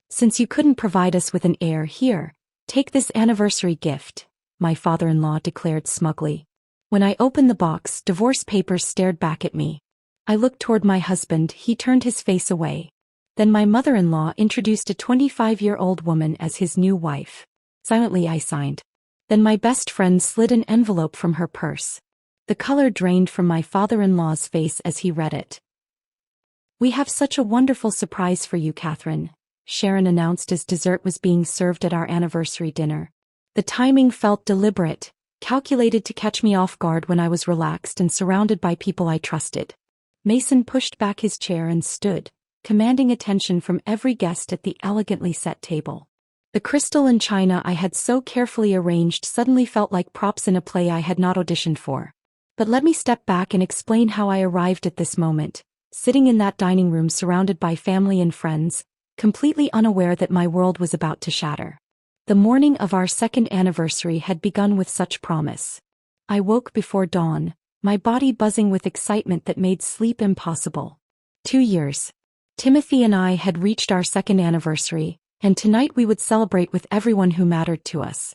"Since you couldn't provide us with an heir, here, take this anniversary gift," my father-in-law declared smugly. When I opened the box, divorce papers stared back at me. I looked toward my husband, he turned his face away. Then my mother-in-law introduced a 25-year-old woman as his new wife. Silently I signed. Then my best friend slid an envelope from her purse. The color drained from my father-in-law's face as he read it. "We have such a wonderful surprise for you, Catherine," Sharon announced as dessert was being served at our anniversary dinner. The timing felt deliberate, calculated to catch me off guard when I was relaxed and surrounded by people I trusted. Mason pushed back his chair and stood, commanding attention from every guest at the elegantly set table. The crystal and china I had so carefully arranged suddenly felt like props in a play I had not auditioned for. But let me step back and explain how I arrived at this moment, sitting in that dining room surrounded by family and friends, completely unaware that my world was about to shatter. The morning of our second anniversary had begun with such promise. I woke before dawn, my body buzzing with excitement that made sleep impossible. 2 years. Timothy and I had reached our second anniversary, and tonight we would celebrate with everyone who mattered to us.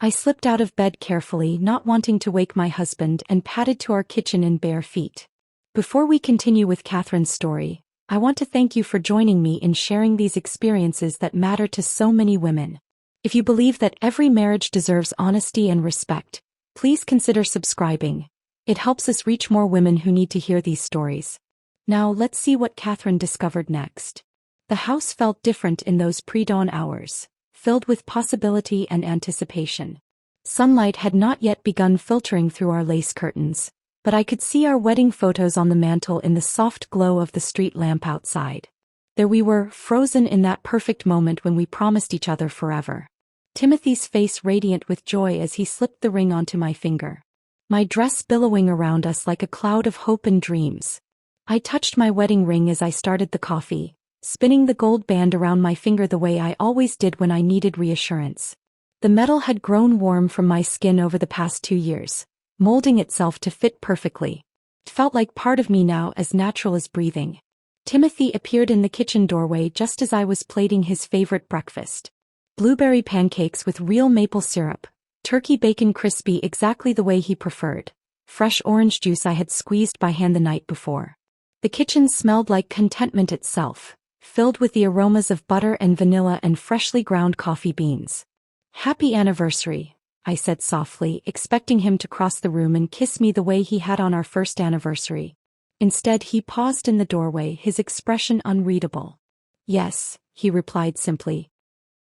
I slipped out of bed carefully, not wanting to wake my husband, and padded to our kitchen in bare feet. Before we continue with Catherine's story, I want to thank you for joining me in sharing these experiences that matter to so many women. If you believe that every marriage deserves honesty and respect, please consider subscribing. It helps us reach more women who need to hear these stories. Now let's see what Catherine discovered next. The house felt different in those pre-dawn hours, filled with possibility and anticipation. Sunlight had not yet begun filtering through our lace curtains, but I could see our wedding photos on the mantel in the soft glow of the street lamp outside. There we were, frozen in that perfect moment when we promised each other forever. Timothy's face radiant with joy as he slipped the ring onto my finger. My dress billowing around us like a cloud of hope and dreams. I touched my wedding ring as I started the coffee, spinning the gold band around my finger the way I always did when I needed reassurance. The metal had grown warm from my skin over the past 2 years, molding itself to fit perfectly. It felt like part of me now, as natural as breathing. Timothy appeared in the kitchen doorway just as I was plating his favorite breakfast. Blueberry pancakes with real maple syrup, turkey bacon crispy exactly the way he preferred, fresh orange juice I had squeezed by hand the night before. The kitchen smelled like contentment itself, filled with the aromas of butter and vanilla and freshly ground coffee beans. "Happy anniversary," I said softly, expecting him to cross the room and kiss me the way he had on our first anniversary. Instead, he paused in the doorway, his expression unreadable. "Yes," he replied simply.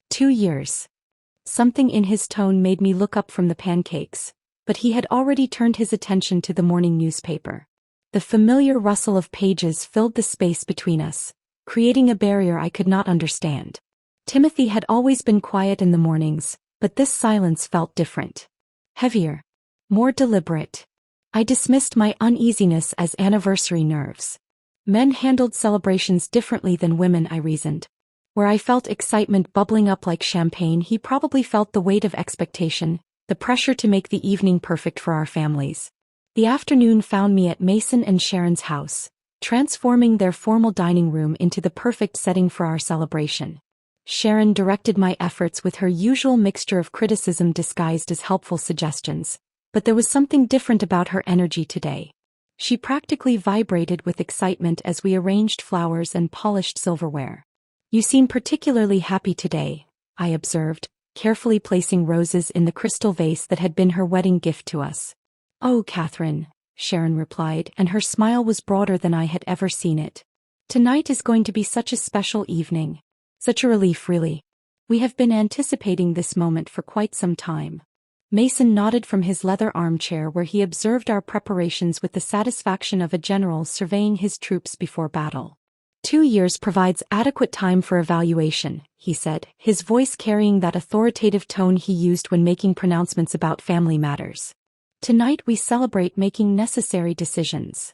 2 years. Something in his tone made me look up from the pancakes, but he had already turned his attention to the morning newspaper. The familiar rustle of pages filled the space between us, creating a barrier I could not understand. Timothy had always been quiet in the mornings, but this silence felt different. Heavier. More deliberate. I dismissed my uneasiness as anniversary nerves. Men handled celebrations differently than women, I reasoned. Where I felt excitement bubbling up like champagne, he probably felt the weight of expectation, the pressure to make the evening perfect for our families. The afternoon found me at Mason and Sharon's house, transforming their formal dining room into the perfect setting for our celebration. Sharon directed my efforts with her usual mixture of criticism disguised as helpful suggestions, but there was something different about her energy today. She practically vibrated with excitement as we arranged flowers and polished silverware. "You seem particularly happy today," I observed, carefully placing roses in the crystal vase that had been her wedding gift to us. "Oh, Catherine," Sharon replied, and her smile was broader than I had ever seen it. "Tonight is going to be such a special evening. Such a relief, really. We have been anticipating this moment for quite some time." Mason nodded from his leather armchair where he observed our preparations with the satisfaction of a general surveying his troops before battle. 2 years provides adequate time for evaluation, he said, his voice carrying that authoritative tone he used when making pronouncements about family matters. "Tonight we celebrate making necessary decisions."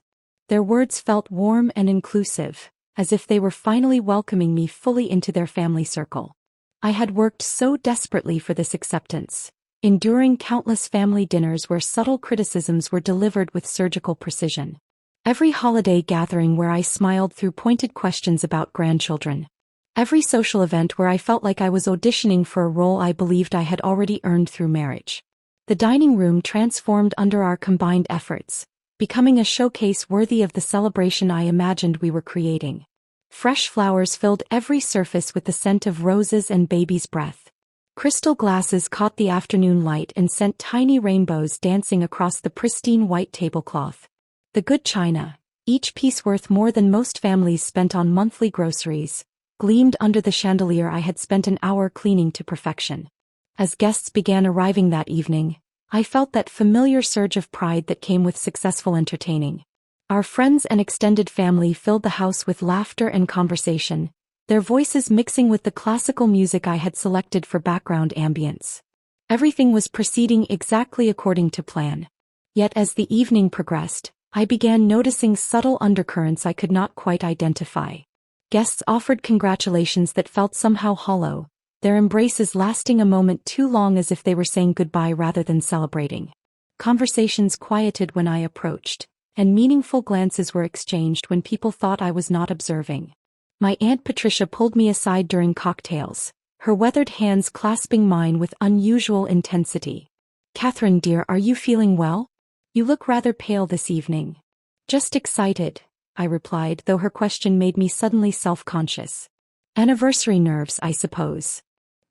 Their words felt warm and inclusive, as if they were finally welcoming me fully into their family circle. I had worked so desperately for this acceptance, enduring countless family dinners where subtle criticisms were delivered with surgical precision. Every holiday gathering where I smiled through pointed questions about grandchildren. Every social event where I felt like I was auditioning for a role I believed I had already earned through marriage. The dining room transformed under our combined efforts, becoming a showcase worthy of the celebration I imagined we were creating. Fresh flowers filled every surface with the scent of roses and baby's breath. Crystal glasses caught the afternoon light and sent tiny rainbows dancing across the pristine white tablecloth. The good china, each piece worth more than most families spent on monthly groceries, gleamed under the chandelier I had spent an hour cleaning to perfection. As guests began arriving that evening, I felt that familiar surge of pride that came with successful entertaining. Our friends and extended family filled the house with laughter and conversation, their voices mixing with the classical music I had selected for background ambience. Everything was proceeding exactly according to plan. Yet as the evening progressed, I began noticing subtle undercurrents I could not quite identify. Guests offered congratulations that felt somehow hollow, their embraces lasting a moment too long as if they were saying goodbye rather than celebrating. Conversations quieted when I approached, and meaningful glances were exchanged when people thought I was not observing. My Aunt Patricia pulled me aside during cocktails, her weathered hands clasping mine with unusual intensity. "Catherine dear, are you feeling well? You look rather pale this evening." "Just excited," I replied, though her question made me suddenly self-conscious. "Anniversary nerves, I suppose."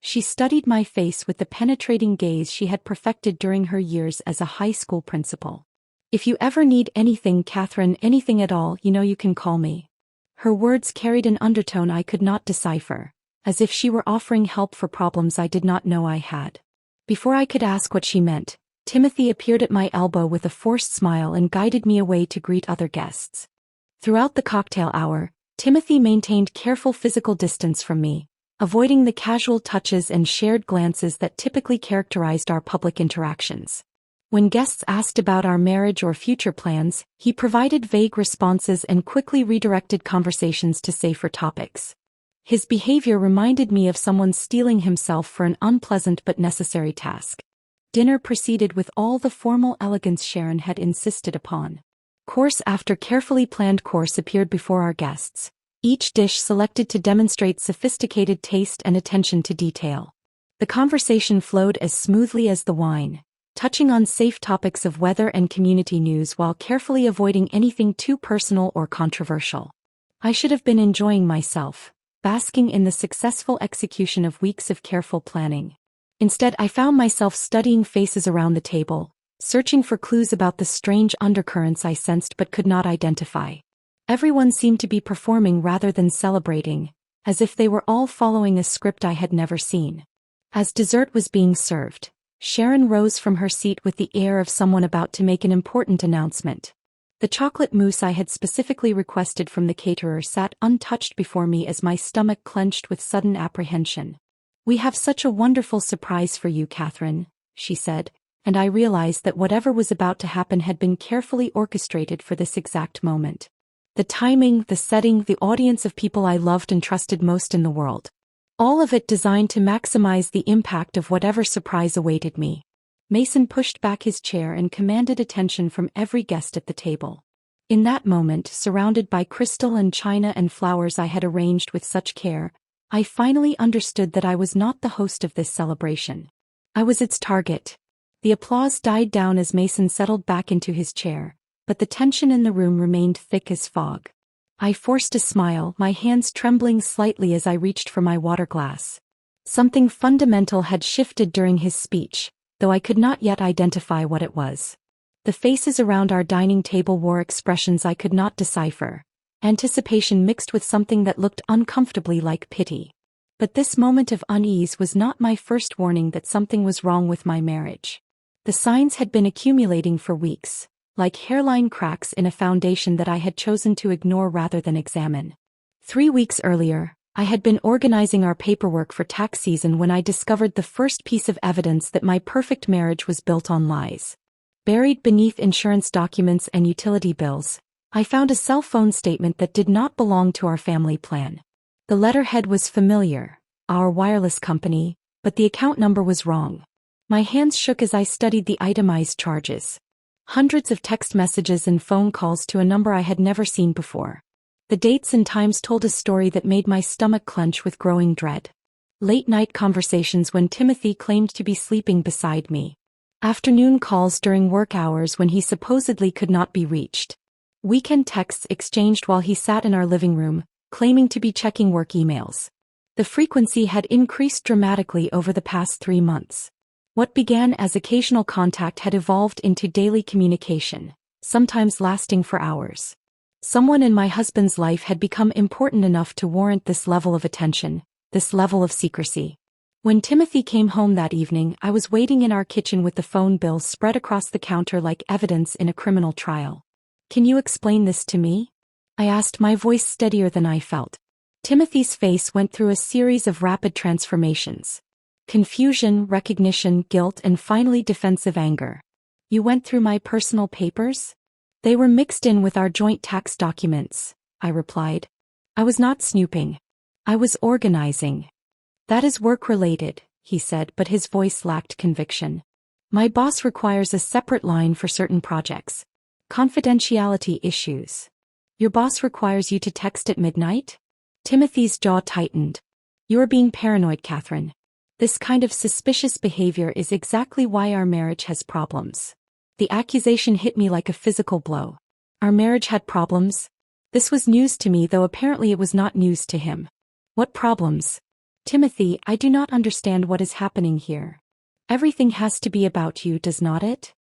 She studied my face with the penetrating gaze she had perfected during her years as a high school principal. "If you ever need anything, Catherine, anything at all, you know you can call me." Her words carried an undertone I could not decipher, as if she were offering help for problems I did not know I had. Before I could ask what she meant, Timothy appeared at my elbow with a forced smile and guided me away to greet other guests. Throughout the cocktail hour, Timothy maintained careful physical distance from me, avoiding the casual touches and shared glances that typically characterized our public interactions. When guests asked about our marriage or future plans, he provided vague responses and quickly redirected conversations to safer topics. His behavior reminded me of someone steeling himself for an unpleasant but necessary task. Dinner proceeded with all the formal elegance Sharon had insisted upon. Course after carefully planned course appeared before our guests, each dish selected to demonstrate sophisticated taste and attention to detail. The conversation flowed as smoothly as the wine, touching on safe topics of weather and community news while carefully avoiding anything too personal or controversial. I should have been enjoying myself, basking in the successful execution of weeks of careful planning. Instead, I found myself studying faces around the table, searching for clues about the strange undercurrents I sensed but could not identify. Everyone seemed to be performing rather than celebrating, as if they were all following a script I had never seen. As dessert was being served, Sharon rose from her seat with the air of someone about to make an important announcement. The chocolate mousse I had specifically requested from the caterer sat untouched before me as my stomach clenched with sudden apprehension. "We have such a wonderful surprise for you, Catherine," she said, and I realized that whatever was about to happen had been carefully orchestrated for this exact moment. The timing, the setting, the audience of people I loved and trusted most in the world. All of it designed to maximize the impact of whatever surprise awaited me. Mason pushed back his chair and commanded attention from every guest at the table. In that moment, surrounded by crystal and china and flowers I had arranged with such care, I finally understood that I was not the host of this celebration. I was its target. The applause died down as Mason settled back into his chair, but the tension in the room remained thick as fog. I forced a smile, my hands trembling slightly as I reached for my water glass. Something fundamental had shifted during his speech, though I could not yet identify what it was. The faces around our dining table wore expressions I could not decipher, anticipation mixed with something that looked uncomfortably like pity. But this moment of unease was not my first warning that something was wrong with my marriage. The signs had been accumulating for weeks, like hairline cracks in a foundation that I had chosen to ignore rather than examine. 3 weeks earlier, I had been organizing our paperwork for tax season when I discovered the first piece of evidence that my perfect marriage was built on lies. Buried beneath insurance documents and utility bills, I found a cell phone statement that did not belong to our family plan. The letterhead was familiar, our wireless company, but the account number was wrong. My hands shook as I studied the itemized charges. Hundreds of text messages and phone calls to a number I had never seen before. The dates and times told a story that made my stomach clench with growing dread. Late-night conversations when Timothy claimed to be sleeping beside me. Afternoon calls during work hours when he supposedly could not be reached. Weekend texts exchanged while he sat in our living room, claiming to be checking work emails. The frequency had increased dramatically over the past 3 months. What began as occasional contact had evolved into daily communication, sometimes lasting for hours. Someone in my husband's life had become important enough to warrant this level of attention, this level of secrecy. When Timothy came home that evening, I was waiting in our kitchen with the phone bill spread across the counter like evidence in a criminal trial. "Can you explain this to me?" I asked, my voice steadier than I felt. Timothy's face went through a series of rapid transformations. Confusion, recognition, guilt, and finally defensive anger. "You went through my personal papers?" "They were mixed in with our joint tax documents," I replied. "I was not snooping. I was organizing." "That is work-related," he said, but his voice lacked conviction. "My boss requires a separate line for certain projects. Confidentiality issues." "Your boss requires you to text at midnight?" Timothy's jaw tightened. "You're being paranoid, Catherine. This kind of suspicious behavior is exactly why our marriage has problems." The accusation hit me like a physical blow. Our marriage had problems? This was news to me, though apparently it was not news to him. "What problems?" "Timothy, I do not understand what is happening here. Everything has to be about you, does not it?"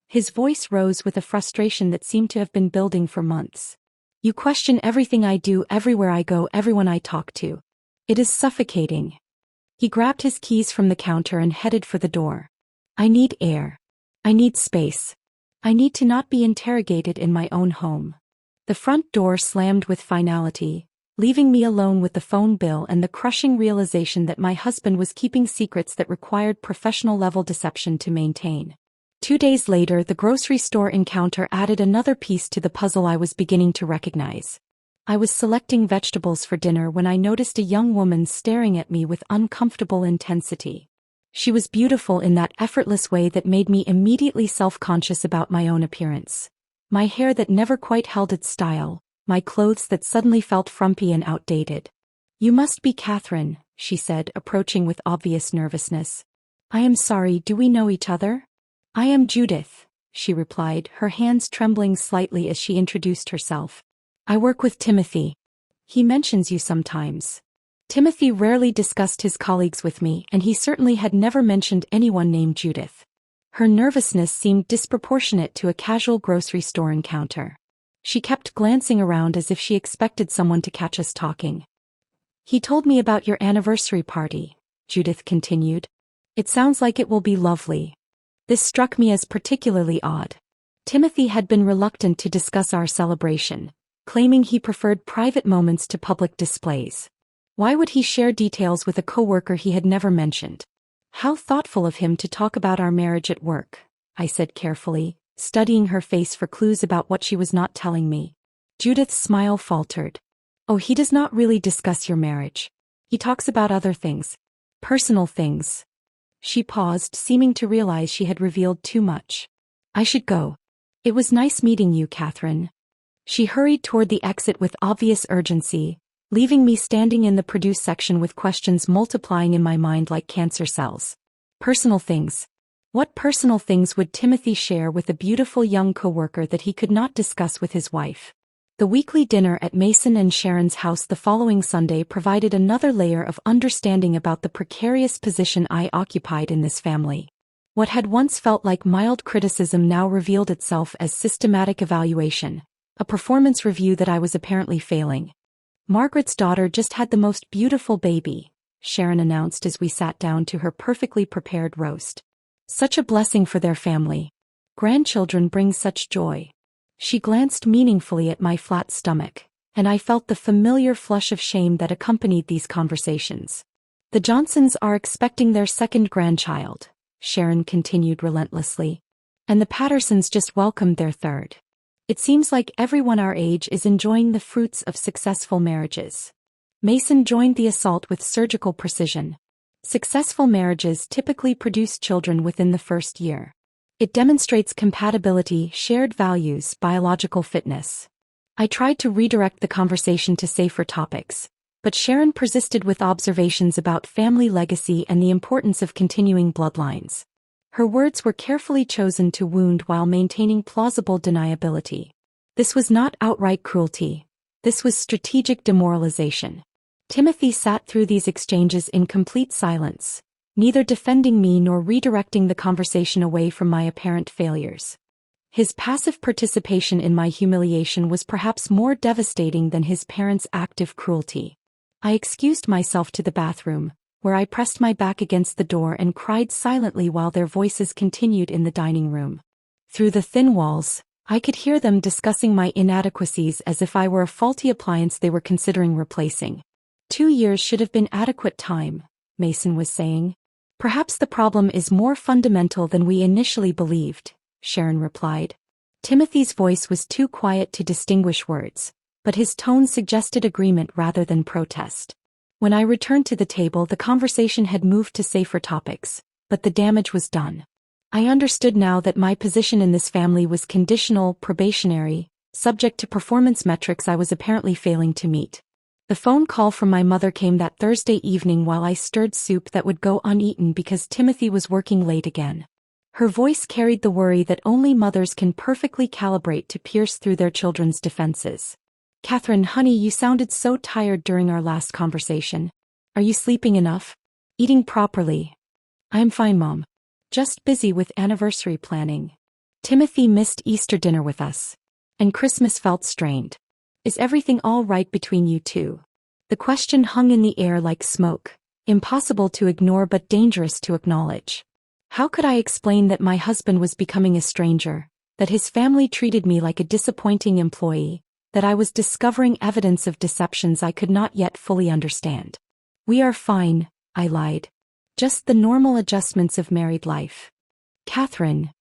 His voice rose with a frustration that seemed to have been building for months. "You question everything I do, everywhere I go, everyone I talk to. It is suffocating." He grabbed his keys from the counter and headed for the door. "I need air. I need space. I need to not be interrogated in my own home." The front door slammed with finality, leaving me alone with the phone bill and the crushing realization that my husband was keeping secrets that required professional-level deception to maintain. 2 days later, the grocery store encounter added another piece to the puzzle I was beginning to recognize. I was selecting vegetables for dinner when I noticed a young woman staring at me with uncomfortable intensity. She was beautiful in that effortless way that made me immediately self-conscious about my own appearance. My hair that never quite held its style, my clothes that suddenly felt frumpy and outdated. "You must be Catherine," she said, approaching with obvious nervousness. "I am sorry, do we know each other?" "I am Judith," she replied, her hands trembling slightly as she introduced herself. "I work with Timothy. He mentions you sometimes." Timothy rarely discussed his colleagues with me, and he certainly had never mentioned anyone named Judith. Her nervousness seemed disproportionate to a casual grocery store encounter. She kept glancing around as if she expected someone to catch us talking. "He told me about your anniversary party," Judith continued. "It sounds like it will be lovely." This struck me as particularly odd. Timothy had been reluctant to discuss our celebration, claiming he preferred private moments to public displays. Why would he share details with a coworker he had never mentioned? "How thoughtful of him to talk about our marriage at work," I said carefully, studying her face for clues about what she was not telling me. Judith's smile faltered. "Oh, he does not really discuss your marriage. He talks about other things. Personal things." She paused, seeming to realize she had revealed too much. "I should go. It was nice meeting you, Catherine." She hurried toward the exit with obvious urgency, leaving me standing in the produce section with questions multiplying in my mind like cancer cells. Personal things. What personal things would Timothy share with a beautiful young coworker that he could not discuss with his wife? The weekly dinner at Mason and Sharon's house the following Sunday provided another layer of understanding about the precarious position I occupied in this family. What had once felt like mild criticism now revealed itself as systematic evaluation, a performance review that I was apparently failing. "Margaret's daughter just had the most beautiful baby," Sharon announced as we sat down to her perfectly prepared roast. "Such a blessing for their family. Grandchildren bring such joy." She glanced meaningfully at my flat stomach, and I felt the familiar flush of shame that accompanied these conversations. "The Johnsons are expecting their second grandchild," Sharon continued relentlessly. "And the Pattersons just welcomed their third. It seems like everyone our age is enjoying the fruits of successful marriages." Mason joined the assault with surgical precision. Successful marriages typically produce children within the first year. It demonstrates compatibility, shared values, biological fitness. I tried to redirect the conversation to safer topics, but Sharon persisted with observations about family legacy and the importance of continuing bloodlines. Her words were carefully chosen to wound while maintaining plausible deniability. This was not outright cruelty. This was strategic demoralization. Timothy sat through these exchanges in complete silence, neither defending me nor redirecting the conversation away from my apparent failures. His passive participation in my humiliation was perhaps more devastating than his parents' active cruelty. I excused myself to the bathroom, where I pressed my back against the door and cried silently while their voices continued in the dining room. Through the thin walls, I could hear them discussing my inadequacies as if I were a faulty appliance they were considering replacing. 2 years should have been adequate time, Mason was saying. Perhaps the problem is more fundamental than we initially believed, Sharon replied. Timothy's voice was too quiet to distinguish words, but his tone suggested agreement rather than protest. When I returned to the table, the conversation had moved to safer topics, but the damage was done. I understood now that my position in this family was conditional, probationary, subject to performance metrics I was apparently failing to meet. The phone call from my mother came that Thursday evening while I stirred soup that would go uneaten because Timothy was working late again. Her voice carried the worry that only mothers can perfectly calibrate to pierce through their children's defenses. "Catherine, honey, you sounded so tired during our last conversation. Are you sleeping enough? Eating properly?" "I'm fine, Mom. Just busy with anniversary planning. Timothy missed Easter dinner with us. And Christmas felt strained. Is everything all right between you two?" The question hung in the air like smoke, impossible to ignore but dangerous to acknowledge. How could I explain that my husband was becoming a stranger, that his family treated me like a disappointing employee, that I was discovering evidence of deceptions I could not yet fully understand? "We are fine," I lied. "Just the normal adjustments of married life." "Catherine."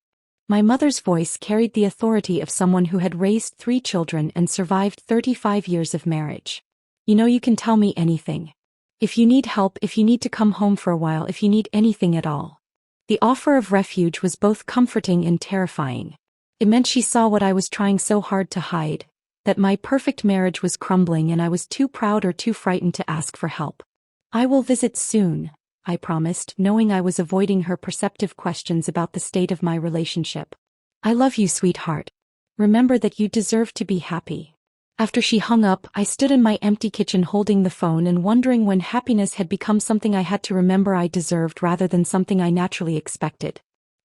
My mother's voice carried the authority of someone who had raised 3 children and survived 35 years of marriage. "You know you can tell me anything. If you need help, if you need to come home for a while, if you need anything at all." The offer of refuge was both comforting and terrifying. It meant she saw what I was trying so hard to hide, that my perfect marriage was crumbling and I was too proud or too frightened to ask for help. "I will visit soon," I promised, knowing I was avoiding her perceptive questions about the state of my relationship. "I love you, sweetheart. Remember that you deserve to be happy." After she hung up, I stood in my empty kitchen holding the phone and wondering when happiness had become something I had to remember I deserved rather than something I naturally expected.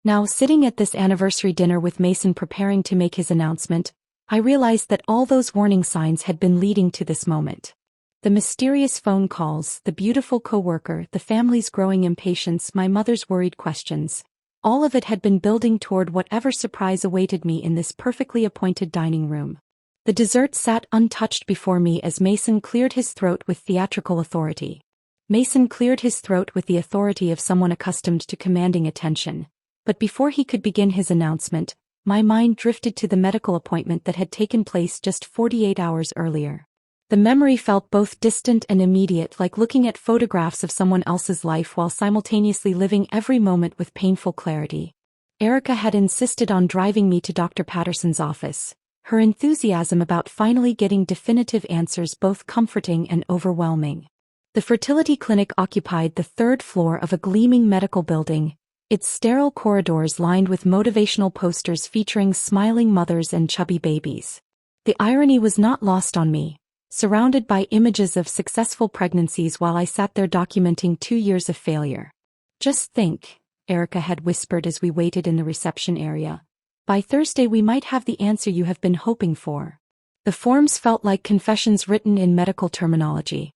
Now, sitting at this anniversary dinner with Mason preparing to make his announcement, I realized that all those warning signs had been leading to this moment. The mysterious phone calls, the beautiful coworker, the family's growing impatience, my mother's worried questions. All of it had been building toward whatever surprise awaited me in this perfectly appointed dining room. The dessert sat untouched before me as Mason cleared his throat with theatrical authority. Mason cleared his throat with the authority of someone accustomed to commanding attention. But before he could begin his announcement, my mind drifted to the medical appointment that had taken place just 48 hours earlier. The memory felt both distant and immediate, like looking at photographs of someone else's life while simultaneously living every moment with painful clarity. Erica had insisted on driving me to Dr. Patterson's office, her enthusiasm about finally getting definitive answers both comforting and overwhelming. The fertility clinic occupied the 3rd floor of a gleaming medical building, its sterile corridors lined with motivational posters featuring smiling mothers and chubby babies. The irony was not lost on me. Surrounded by images of successful pregnancies while I sat there documenting 2 years of failure. "Just think," Erica had whispered as we waited in the reception area. "By Thursday we might have the answer you have been hoping for." The forms felt like confessions written in medical terminology.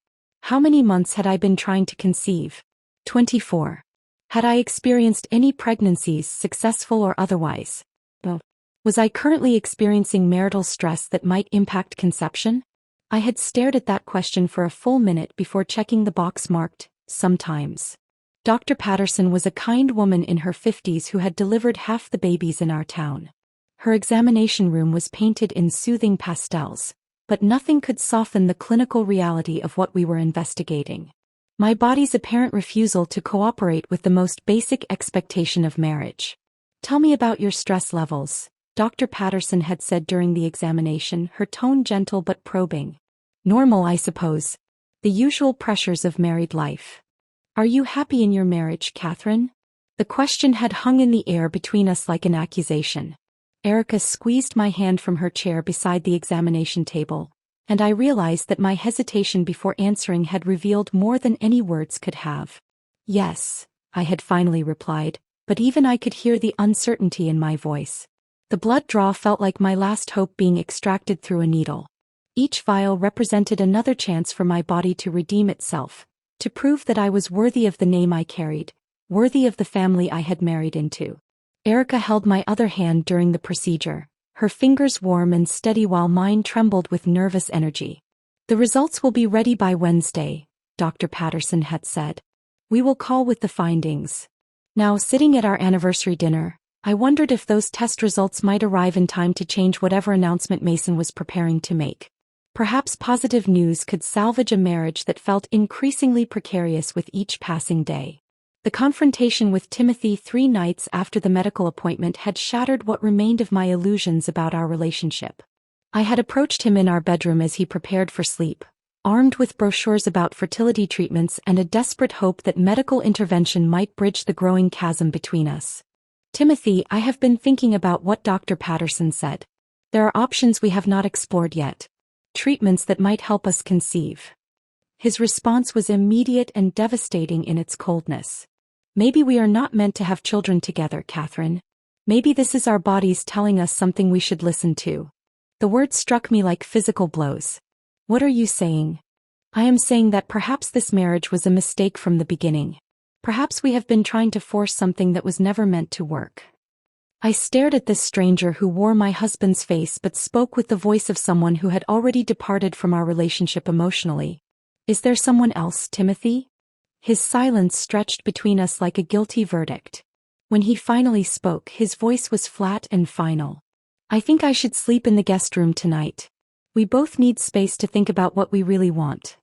How many months had I been trying to conceive? 24. Had I experienced any pregnancies, successful or otherwise? No. Was I currently experiencing marital stress that might impact conception? I had stared at that question for a full minute before checking the box marked, "Sometimes." Dr. Patterson was a kind woman in her 50s who had delivered half the babies in our town. Her examination room was painted in soothing pastels, but nothing could soften the clinical reality of what we were investigating. My body's apparent refusal to cooperate with the most basic expectation of marriage. "Tell me about your stress levels," Dr. Patterson had said during the examination, her tone gentle but probing. Normal, I suppose. The usual pressures of married life. Are you happy in your marriage, Catherine? The question had hung in the air between us like an accusation. Erica squeezed my hand from her chair beside the examination table, and I realized that my hesitation before answering had revealed more than any words could have. Yes, I had finally replied, but even I could hear the uncertainty in my voice. The blood draw felt like my last hope being extracted through a needle. Each vial represented another chance for my body to redeem itself, to prove that I was worthy of the name I carried, worthy of the family I had married into. Erica held my other hand during the procedure, her fingers warm and steady while mine trembled with nervous energy. The results will be ready by Wednesday, Dr. Patterson had said. We will call with the findings. Now, sitting at our anniversary dinner, I wondered if those test results might arrive in time to change whatever announcement Mason was preparing to make. Perhaps positive news could salvage a marriage that felt increasingly precarious with each passing day. The confrontation with Timothy 3 nights after the medical appointment had shattered what remained of my illusions about our relationship. I had approached him in our bedroom as he prepared for sleep, armed with brochures about fertility treatments and a desperate hope that medical intervention might bridge the growing chasm between us. Timothy, I have been thinking about what Dr. Patterson said. There are options we have not explored yet. Treatments that might help us conceive. His response was immediate and devastating in its coldness. Maybe we are not meant to have children together, Catherine. Maybe this is our bodies telling us something we should listen to. The words struck me like physical blows. What are you saying? I am saying that perhaps this marriage was a mistake from the beginning. Perhaps we have been trying to force something that was never meant to work. I stared at this stranger who wore my husband's face but spoke with the voice of someone who had already departed from our relationship emotionally. Is there someone else, Timothy? His silence stretched between us like a guilty verdict. When he finally spoke, his voice was flat and final. I think I should sleep in the guest room tonight. We both need space to think about what we really want.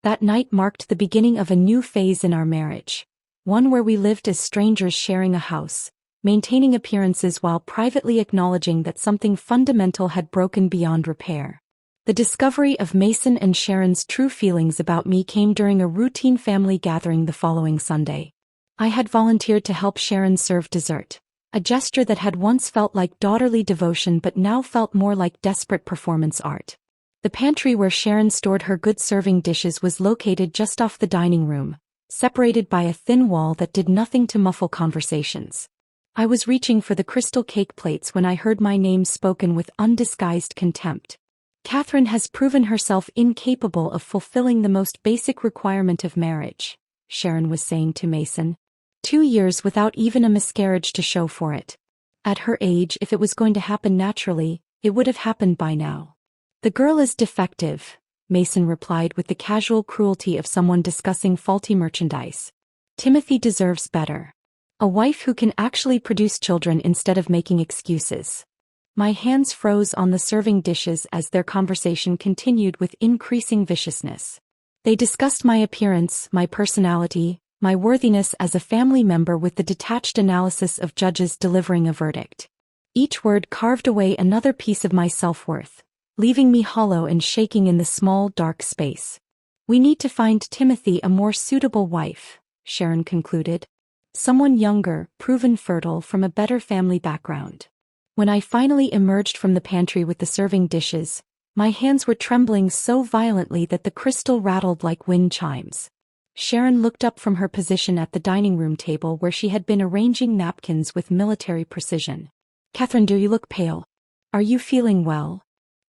That night marked the beginning of a new phase in our marriage. One where we lived as strangers sharing a house, maintaining appearances while privately acknowledging that something fundamental had broken beyond repair. The discovery of Mason and Sharon's true feelings about me came during a routine family gathering the following Sunday. I had volunteered to help Sharon serve dessert, a gesture that had once felt like daughterly devotion but now felt more like desperate performance art. The pantry where Sharon stored her good serving dishes was located just off the dining room, separated by a thin wall that did nothing to muffle conversations. I was reaching for the crystal cake plates when I heard my name spoken with undisguised contempt. Catherine has proven herself incapable of fulfilling the most basic requirement of marriage, Sharon was saying to Mason. 2 years without even a miscarriage to show for it. At her age, if it was going to happen naturally, it would have happened by now. The girl is defective, Mason replied with the casual cruelty of someone discussing faulty merchandise. Timothy deserves better. A wife who can actually produce children instead of making excuses. My hands froze on the serving dishes as their conversation continued with increasing viciousness. They discussed my appearance, my personality, my worthiness as a family member with the detached analysis of judges delivering a verdict. Each word carved away another piece of my self-worth, leaving me hollow and shaking in the small, dark space. We need to find Timothy a more suitable wife, Sharon concluded. Someone younger, proven fertile from a better family background. When I finally emerged from the pantry with the serving dishes, my hands were trembling so violently that the crystal rattled like wind chimes. Sharon looked up from her position at the dining room table where she had been arranging napkins with military precision. Catherine, do you look pale? Are you feeling well?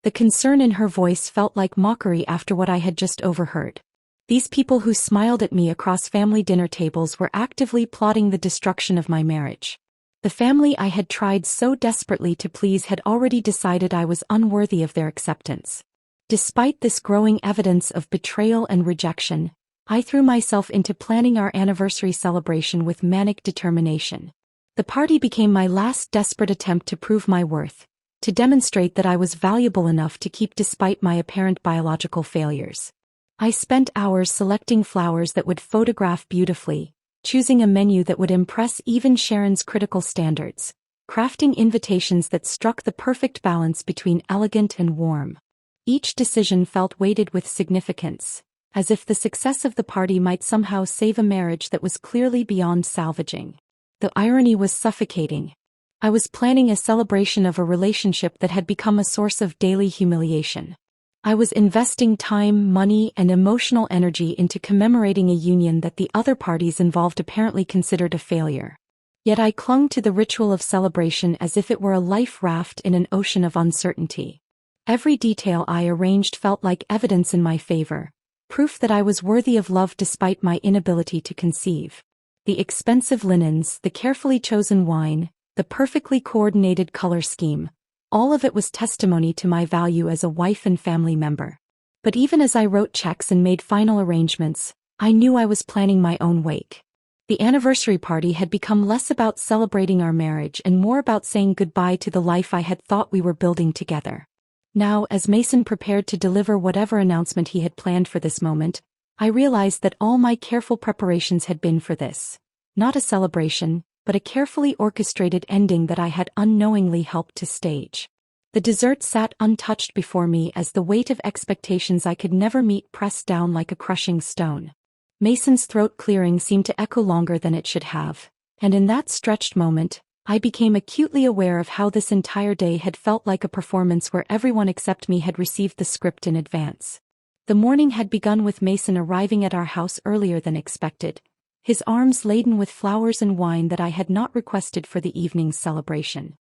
The concern in her voice felt like mockery after what I had just overheard. These people who smiled at me across family dinner tables were actively plotting the destruction of my marriage. The family I had tried so desperately to please had already decided I was unworthy of their acceptance. Despite this growing evidence of betrayal and rejection, I threw myself into planning our anniversary celebration with manic determination. The party became my last desperate attempt to prove my worth, to demonstrate that I was valuable enough to keep despite my apparent biological failures. I spent hours selecting flowers that would photograph beautifully, choosing a menu that would impress even Sharon's critical standards, crafting invitations that struck the perfect balance between elegant and warm. Each decision felt weighted with significance, as if the success of the party might somehow save a marriage that was clearly beyond salvaging. The irony was suffocating. I was planning a celebration of a relationship that had become a source of daily humiliation. I was investing time, money, and emotional energy into commemorating a union that the other parties involved apparently considered a failure. Yet I clung to the ritual of celebration as if it were a life raft in an ocean of uncertainty. Every detail I arranged felt like evidence in my favor, proof that I was worthy of love despite my inability to conceive. The expensive linens, the carefully chosen wine, the perfectly coordinated color scheme, all of it was testimony to my value as a wife and family member. But even as I wrote checks and made final arrangements, I knew I was planning my own wake. The anniversary party had become less about celebrating our marriage and more about saying goodbye to the life I had thought we were building together. Now, as Mason prepared to deliver whatever announcement he had planned for this moment, I realized that all my careful preparations had been for this. Not a celebration, but a carefully orchestrated ending that I had unknowingly helped to stage. The dessert sat untouched before me as the weight of expectations I could never meet pressed down like a crushing stone. Mason's throat clearing seemed to echo longer than it should have, and in that stretched moment, I became acutely aware of how this entire day had felt like a performance where everyone except me had received the script in advance. The morning had begun with Mason arriving at our house earlier than expected, his arms laden with flowers and wine that I had not requested for the evening's celebration.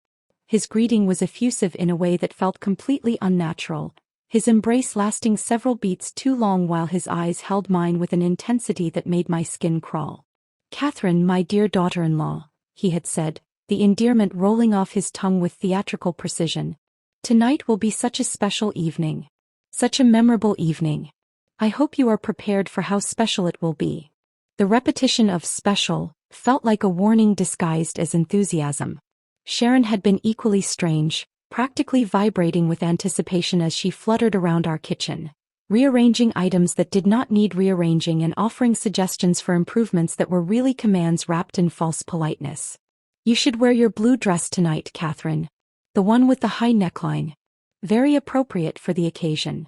His greeting was effusive in a way that felt completely unnatural, his embrace lasting several beats too long while his eyes held mine with an intensity that made my skin crawl. "Catherine, my dear daughter-in-law," he had said, the endearment rolling off his tongue with theatrical precision. "Tonight will be such a special evening. Such a memorable evening. I hope you are prepared for how special it will be." The repetition of "special" felt like a warning disguised as enthusiasm. Sharon had been equally strange, practically vibrating with anticipation as she fluttered around our kitchen, rearranging items that did not need rearranging and offering suggestions for improvements that were really commands wrapped in false politeness. "You should wear your blue dress tonight, Catherine. The one with the high neckline. Very appropriate for the occasion."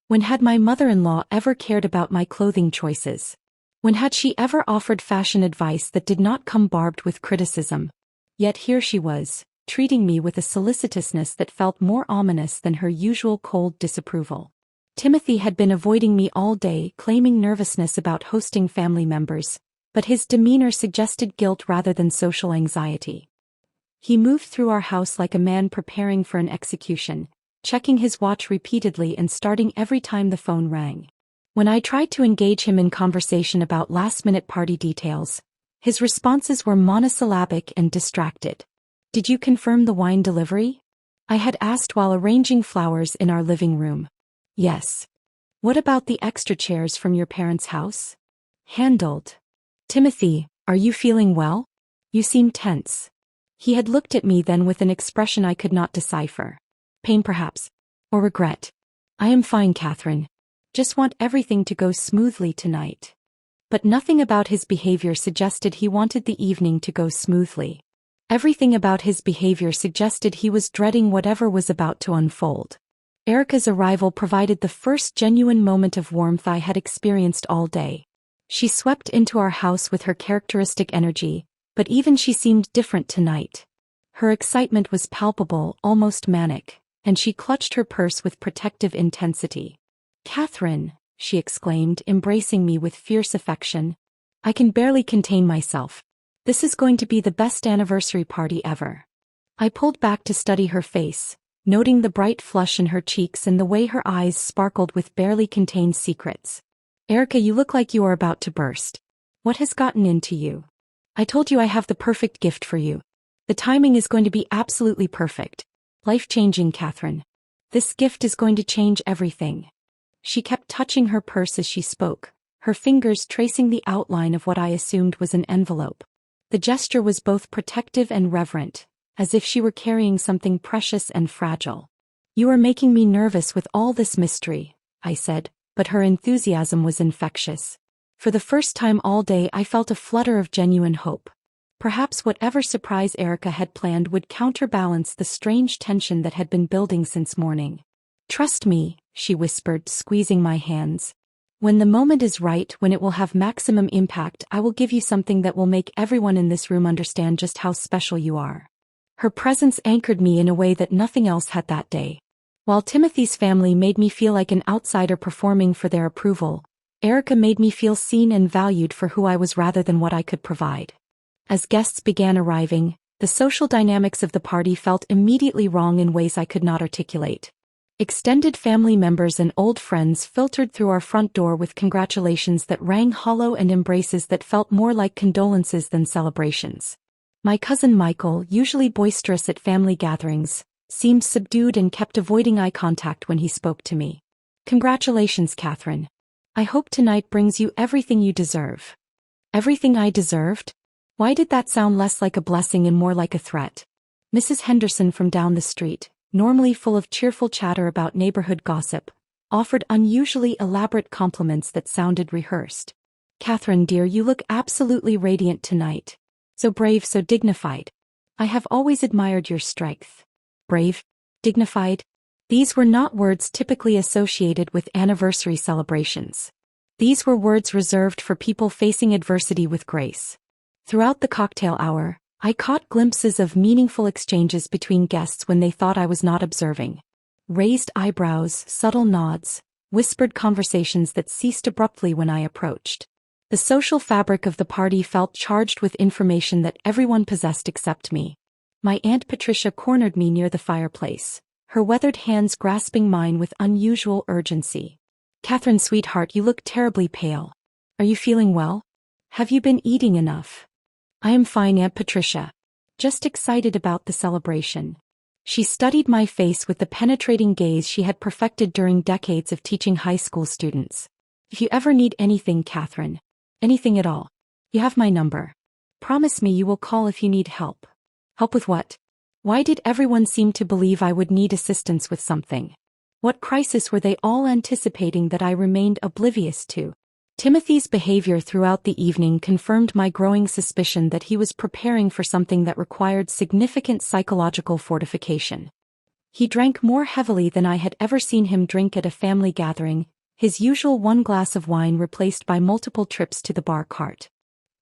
When had my mother-in-law ever cared about my clothing choices? When had she ever offered fashion advice that did not come barbed with criticism? Yet here she was, treating me with a solicitousness that felt more ominous than her usual cold disapproval. Timothy had been avoiding me all day, claiming nervousness about hosting family members, but his demeanor suggested guilt rather than social anxiety. He moved through our house like a man preparing for an execution, checking his watch repeatedly and starting every time the phone rang. When I tried to engage him in conversation about last-minute party details, his responses were monosyllabic and distracted. "Did you confirm the wine delivery?" I had asked while arranging flowers in our living room. "Yes." "What about the extra chairs from your parents' house?" "Handled." "Timothy, are you feeling well? You seem tense." He had looked at me then with an expression I could not decipher. Pain perhaps. Or regret. "I am fine, Catherine. Just want everything to go smoothly tonight." But nothing about his behavior suggested he wanted the evening to go smoothly. Everything about his behavior suggested he was dreading whatever was about to unfold. Erica's arrival provided the first genuine moment of warmth I had experienced all day. She swept into our house with her characteristic energy, but even she seemed different tonight. Her excitement was palpable, almost manic, and she clutched her purse with protective intensity. "Catherine," she exclaimed, embracing me with fierce affection. "I can barely contain myself. This is going to be the best anniversary party ever." I pulled back to study her face, noting the bright flush in her cheeks and the way her eyes sparkled with barely contained secrets. "Erica, you look like you are about to burst. What has gotten into you?" "I told you I have the perfect gift for you. The timing is going to be absolutely perfect. Life-changing, Catherine. This gift is going to change everything." She kept touching her purse as she spoke, her fingers tracing the outline of what I assumed was an envelope. The gesture was both protective and reverent, as if she were carrying something precious and fragile. "You are making me nervous with all this mystery," I said, but her enthusiasm was infectious. For the first time all day I felt a flutter of genuine hope. Perhaps whatever surprise Erica had planned would counterbalance the strange tension that had been building since morning. "Trust me," she whispered, squeezing my hands. "When the moment is right, when it will have maximum impact, I will give you something that will make everyone in this room understand just how special you are." Her presence anchored me in a way that nothing else had that day. While Timothy's family made me feel like an outsider performing for their approval, Erica made me feel seen and valued for who I was rather than what I could provide. As guests began arriving, the social dynamics of the party felt immediately wrong in ways I could not articulate. Extended family members and old friends filtered through our front door with congratulations that rang hollow and embraces that felt more like condolences than celebrations. My cousin Michael, usually boisterous at family gatherings, seemed subdued and kept avoiding eye contact when he spoke to me. "Congratulations, Catherine. I hope tonight brings you everything you deserve." Everything I deserved? Why did that sound less like a blessing and more like a threat? Mrs. Henderson from down the street, normally full of cheerful chatter about neighborhood gossip, offered unusually elaborate compliments that sounded rehearsed. "Catherine dear, you look absolutely radiant tonight. So brave, so dignified. I have always admired your strength." Brave? Dignified? These were not words typically associated with anniversary celebrations. These were words reserved for people facing adversity with grace. Throughout the cocktail hour, I caught glimpses of meaningful exchanges between guests when they thought I was not observing. Raised eyebrows, subtle nods, whispered conversations that ceased abruptly when I approached. The social fabric of the party felt charged with information that everyone possessed except me. My Aunt Patricia cornered me near the fireplace, her weathered hands grasping mine with unusual urgency. "Catherine, sweetheart, you look terribly pale. Are you feeling well? Have you been eating enough?" "I am fine, Aunt Patricia. Just excited about the celebration." She studied my face with the penetrating gaze she had perfected during decades of teaching high school students. "If you ever need anything, Catherine, anything at all, you have my number. Promise me you will call if you need help." Help with what? Why did everyone seem to believe I would need assistance with something? What crisis were they all anticipating that I remained oblivious to? Timothy's behavior throughout the evening confirmed my growing suspicion that he was preparing for something that required significant psychological fortification. He drank more heavily than I had ever seen him drink at a family gathering, his usual one glass of wine replaced by multiple trips to the bar cart.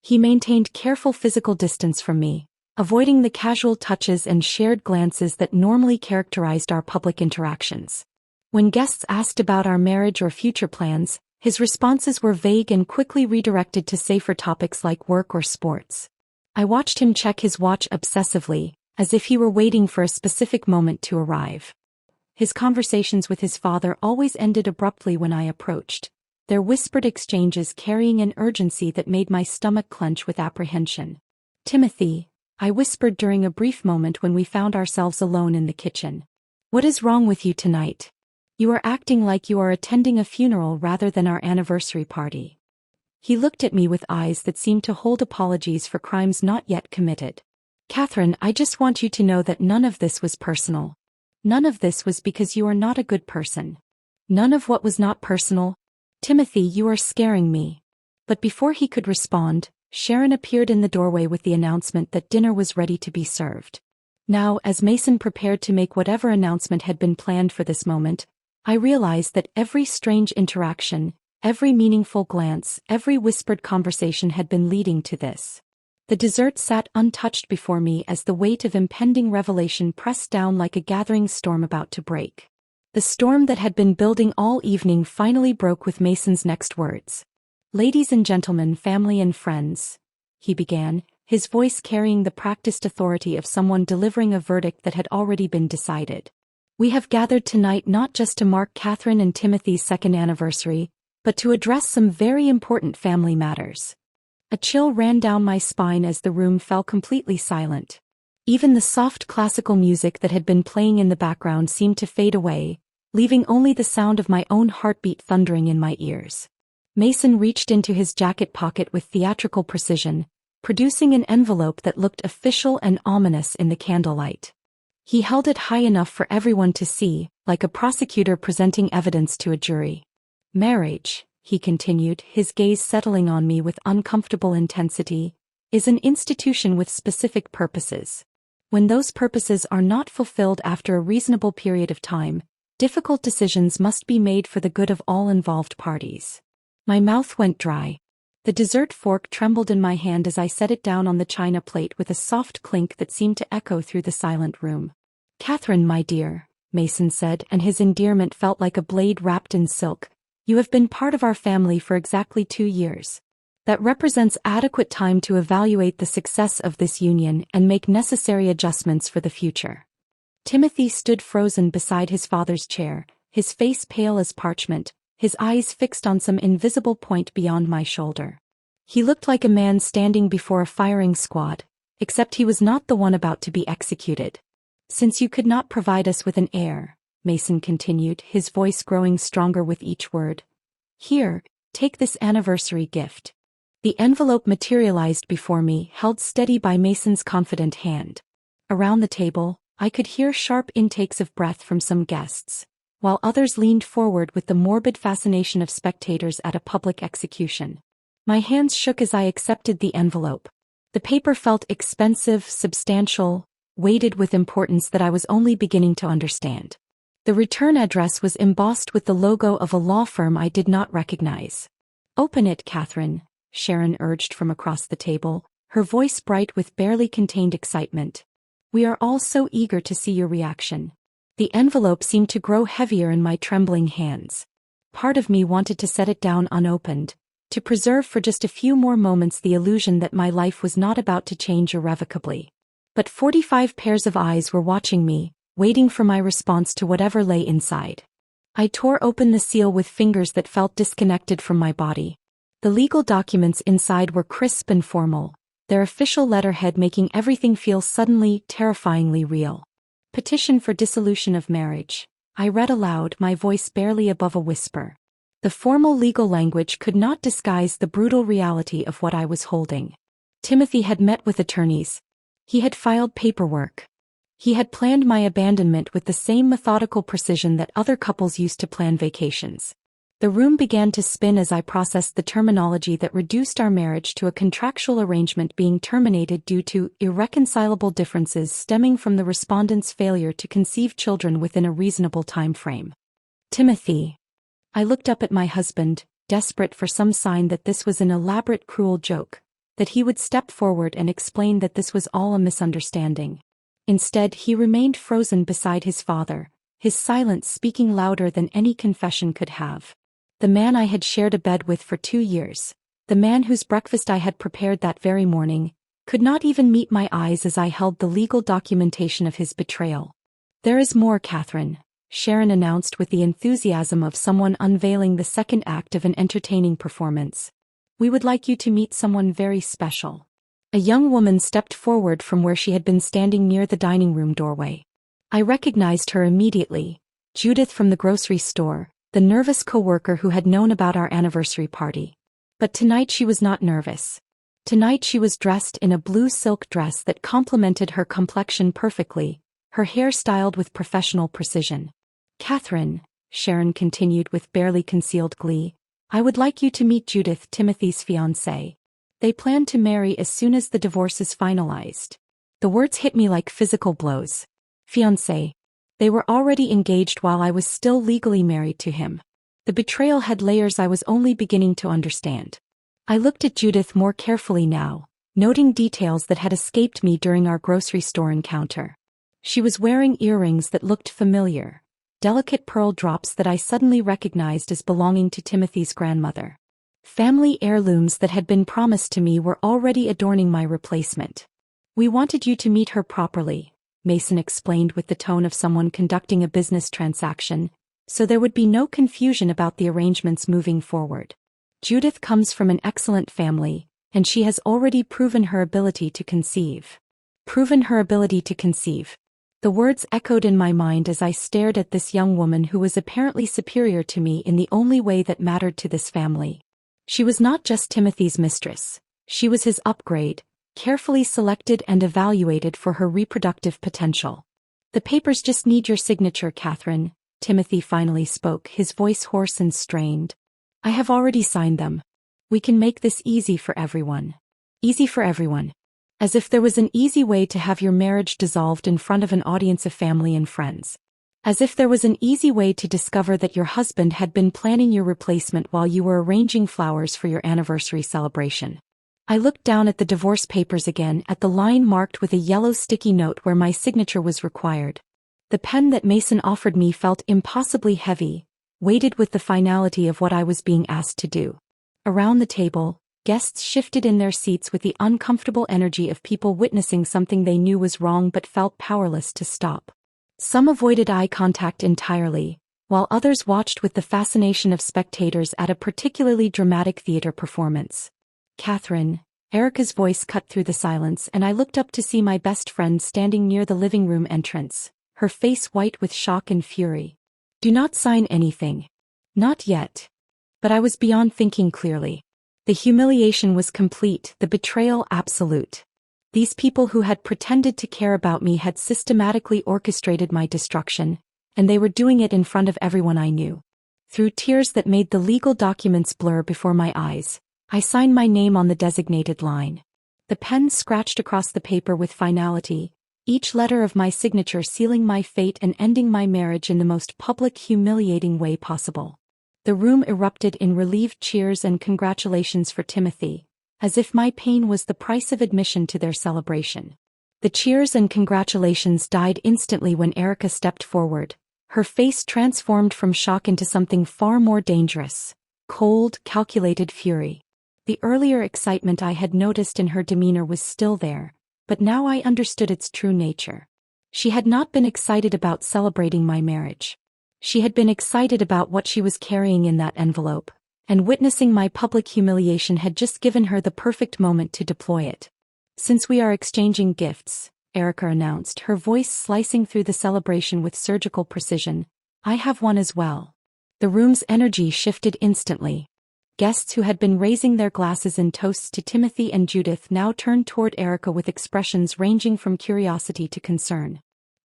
He maintained careful physical distance from me, avoiding the casual touches and shared glances that normally characterized our public interactions. When guests asked about our marriage or future plans, his responses were vague and quickly redirected to safer topics like work or sports. I watched him check his watch obsessively, as if he were waiting for a specific moment to arrive. His conversations with his father always ended abruptly when I approached, their whispered exchanges carrying an urgency that made my stomach clench with apprehension. "Timothy," I whispered during a brief moment when we found ourselves alone in the kitchen. "What is wrong with you tonight? You are acting like you are attending a funeral rather than our anniversary party." He looked at me with eyes that seemed to hold apologies for crimes not yet committed. "Catherine, I just want you to know that none of this was personal. None of this was because you are not a good person. None of what was not personal. Timothy, you are scaring me." But before he could respond, Sharon appeared in the doorway with the announcement that dinner was ready to be served. Now, as Mason prepared to make whatever announcement had been planned for this moment, I realized that every strange interaction, every meaningful glance, every whispered conversation had been leading to this. The dessert sat untouched before me as the weight of impending revelation pressed down like a gathering storm about to break. The storm that had been building all evening finally broke with Mason's next words. "Ladies and gentlemen, family and friends," he began, his voice carrying the practiced authority of someone delivering a verdict that had already been decided. "We have gathered tonight not just to mark Catherine and Timothy's second anniversary, but to address some very important family matters." A chill ran down my spine as the room fell completely silent. Even the soft classical music that had been playing in the background seemed to fade away, leaving only the sound of my own heartbeat thundering in my ears. Mason reached into his jacket pocket with theatrical precision, producing an envelope that looked official and ominous in the candlelight. He held it high enough for everyone to see, like a prosecutor presenting evidence to a jury. "Marriage," he continued, his gaze settling on me with uncomfortable intensity, is an institution with specific purposes. When those purposes are not fulfilled after a reasonable period of time, difficult decisions must be made for the good of all involved parties. My mouth went dry. The dessert fork trembled in my hand as I set it down on the china plate with a soft clink that seemed to echo through the silent room. "Catherine, my dear," Mason said, and his endearment felt like a blade wrapped in silk, "you have been part of our family for exactly 2 years. That represents adequate time to evaluate the success of this union and make necessary adjustments for the future." Timothy stood frozen beside his father's chair, his face pale as parchment, his eyes fixed on some invisible point beyond my shoulder. He looked like a man standing before a firing squad, except he was not the one about to be executed. "Since you could not provide us with an heir," Mason continued, his voice growing stronger with each word, "here, take this anniversary gift." The envelope materialized before me, held steady by Mason's confident hand. Around the table, I could hear sharp intakes of breath from some guests, while others leaned forward with the morbid fascination of spectators at a public execution. My hands shook as I accepted the envelope. The paper felt expensive, substantial, weighted with importance that I was only beginning to understand. The return address was embossed with the logo of a law firm I did not recognize. "Open it, Catherine," Sharon urged from across the table, her voice bright with barely contained excitement. "We are all so eager to see your reaction." The envelope seemed to grow heavier in my trembling hands. Part of me wanted to set it down unopened, to preserve for just a few more moments the illusion that my life was not about to change irrevocably. But 45 pairs of eyes were watching me, waiting for my response to whatever lay inside. I tore open the seal with fingers that felt disconnected from my body. The legal documents inside were crisp and formal, their official letterhead making everything feel suddenly, terrifyingly real. "Petition for dissolution of marriage," I read aloud, my voice barely above a whisper. The formal legal language could not disguise the brutal reality of what I was holding. Timothy had met with attorneys. He had filed paperwork. He had planned my abandonment with the same methodical precision that other couples used to plan vacations. The room began to spin as I processed the terminology that reduced our marriage to a contractual arrangement being terminated due to irreconcilable differences stemming from the respondent's failure to conceive children within a reasonable time frame. "Timothy." I looked up at my husband, desperate for some sign that this was an elaborate cruel joke, that he would step forward and explain that this was all a misunderstanding. Instead, he remained frozen beside his father, his silence speaking louder than any confession could have. The man I had shared a bed with for 2 years, the man whose breakfast I had prepared that very morning, could not even meet my eyes as I held the legal documentation of his betrayal. "There is more, Catherine," Sharon announced with the enthusiasm of someone unveiling the second act of an entertaining performance. "We would like you to meet someone very special." A young woman stepped forward from where she had been standing near the dining room doorway. I recognized her immediately, Judith from the grocery store, the nervous coworker who had known about our anniversary party. But tonight she was not nervous. Tonight she was dressed in a blue silk dress that complemented her complexion perfectly, her hair styled with professional precision. "Catherine," Sharon continued with barely concealed glee, "I would like you to meet Judith, Timothy's fiancée. They plan to marry as soon as the divorce is finalized." The words hit me like physical blows. Fiancé. They were already engaged while I was still legally married to him. The betrayal had layers I was only beginning to understand. I looked at Judith more carefully now, noting details that had escaped me during our grocery store encounter. She was wearing earrings that looked familiar, delicate pearl drops that I suddenly recognized as belonging to Timothy's grandmother. Family heirlooms that had been promised to me were already adorning my replacement. "We wanted you to meet her properly," Mason explained with the tone of someone conducting a business transaction, "so there would be no confusion about the arrangements moving forward. Judith comes from an excellent family, and she has already proven her ability to conceive." Proven her ability to conceive. The words echoed in my mind as I stared at this young woman who was apparently superior to me in the only way that mattered to this family. She was not just Timothy's mistress. She was his upgrade, carefully selected and evaluated for her reproductive potential. "The papers just need your signature, Catherine," Timothy finally spoke, his voice hoarse and strained. "I have already signed them. We can make this easy for everyone." Easy for everyone. As if there was an easy way to have your marriage dissolved in front of an audience of family and friends. As if there was an easy way to discover that your husband had been planning your replacement while you were arranging flowers for your anniversary celebration. I looked down at the divorce papers again, at the line marked with a yellow sticky note where my signature was required. The pen that Mason offered me felt impossibly heavy, weighted with the finality of what I was being asked to do. Around the table, guests shifted in their seats with the uncomfortable energy of people witnessing something they knew was wrong but felt powerless to stop. Some avoided eye contact entirely, while others watched with the fascination of spectators at a particularly dramatic theater performance. Catherine, Erica's voice cut through the silence, and I looked up to see my best friend standing near the living room entrance, her face white with shock and fury. Do not sign anything. Not yet. But I was beyond thinking clearly. The humiliation was complete, the betrayal absolute. These people who had pretended to care about me had systematically orchestrated my destruction, and they were doing it in front of everyone I knew. Through tears that made the legal documents blur before my eyes, I signed my name on the designated line. The pen scratched across the paper with finality, each letter of my signature sealing my fate and ending my marriage in the most public, humiliating way possible. The room erupted in relieved cheers and congratulations for Timothy, as if my pain was the price of admission to their celebration. The cheers and congratulations died instantly when Erica stepped forward, her face transformed from shock into something far more dangerous: cold, calculated fury. The earlier excitement I had noticed in her demeanor was still there, but now I understood its true nature. She had not been excited about celebrating my marriage. She had been excited about what she was carrying in that envelope, and witnessing my public humiliation had just given her the perfect moment to deploy it. Since we are exchanging gifts, Erica announced, her voice slicing through the celebration with surgical precision, I have one as well. The room's energy shifted instantly. Guests who had been raising their glasses in toasts to Timothy and Judith now turned toward Erica with expressions ranging from curiosity to concern.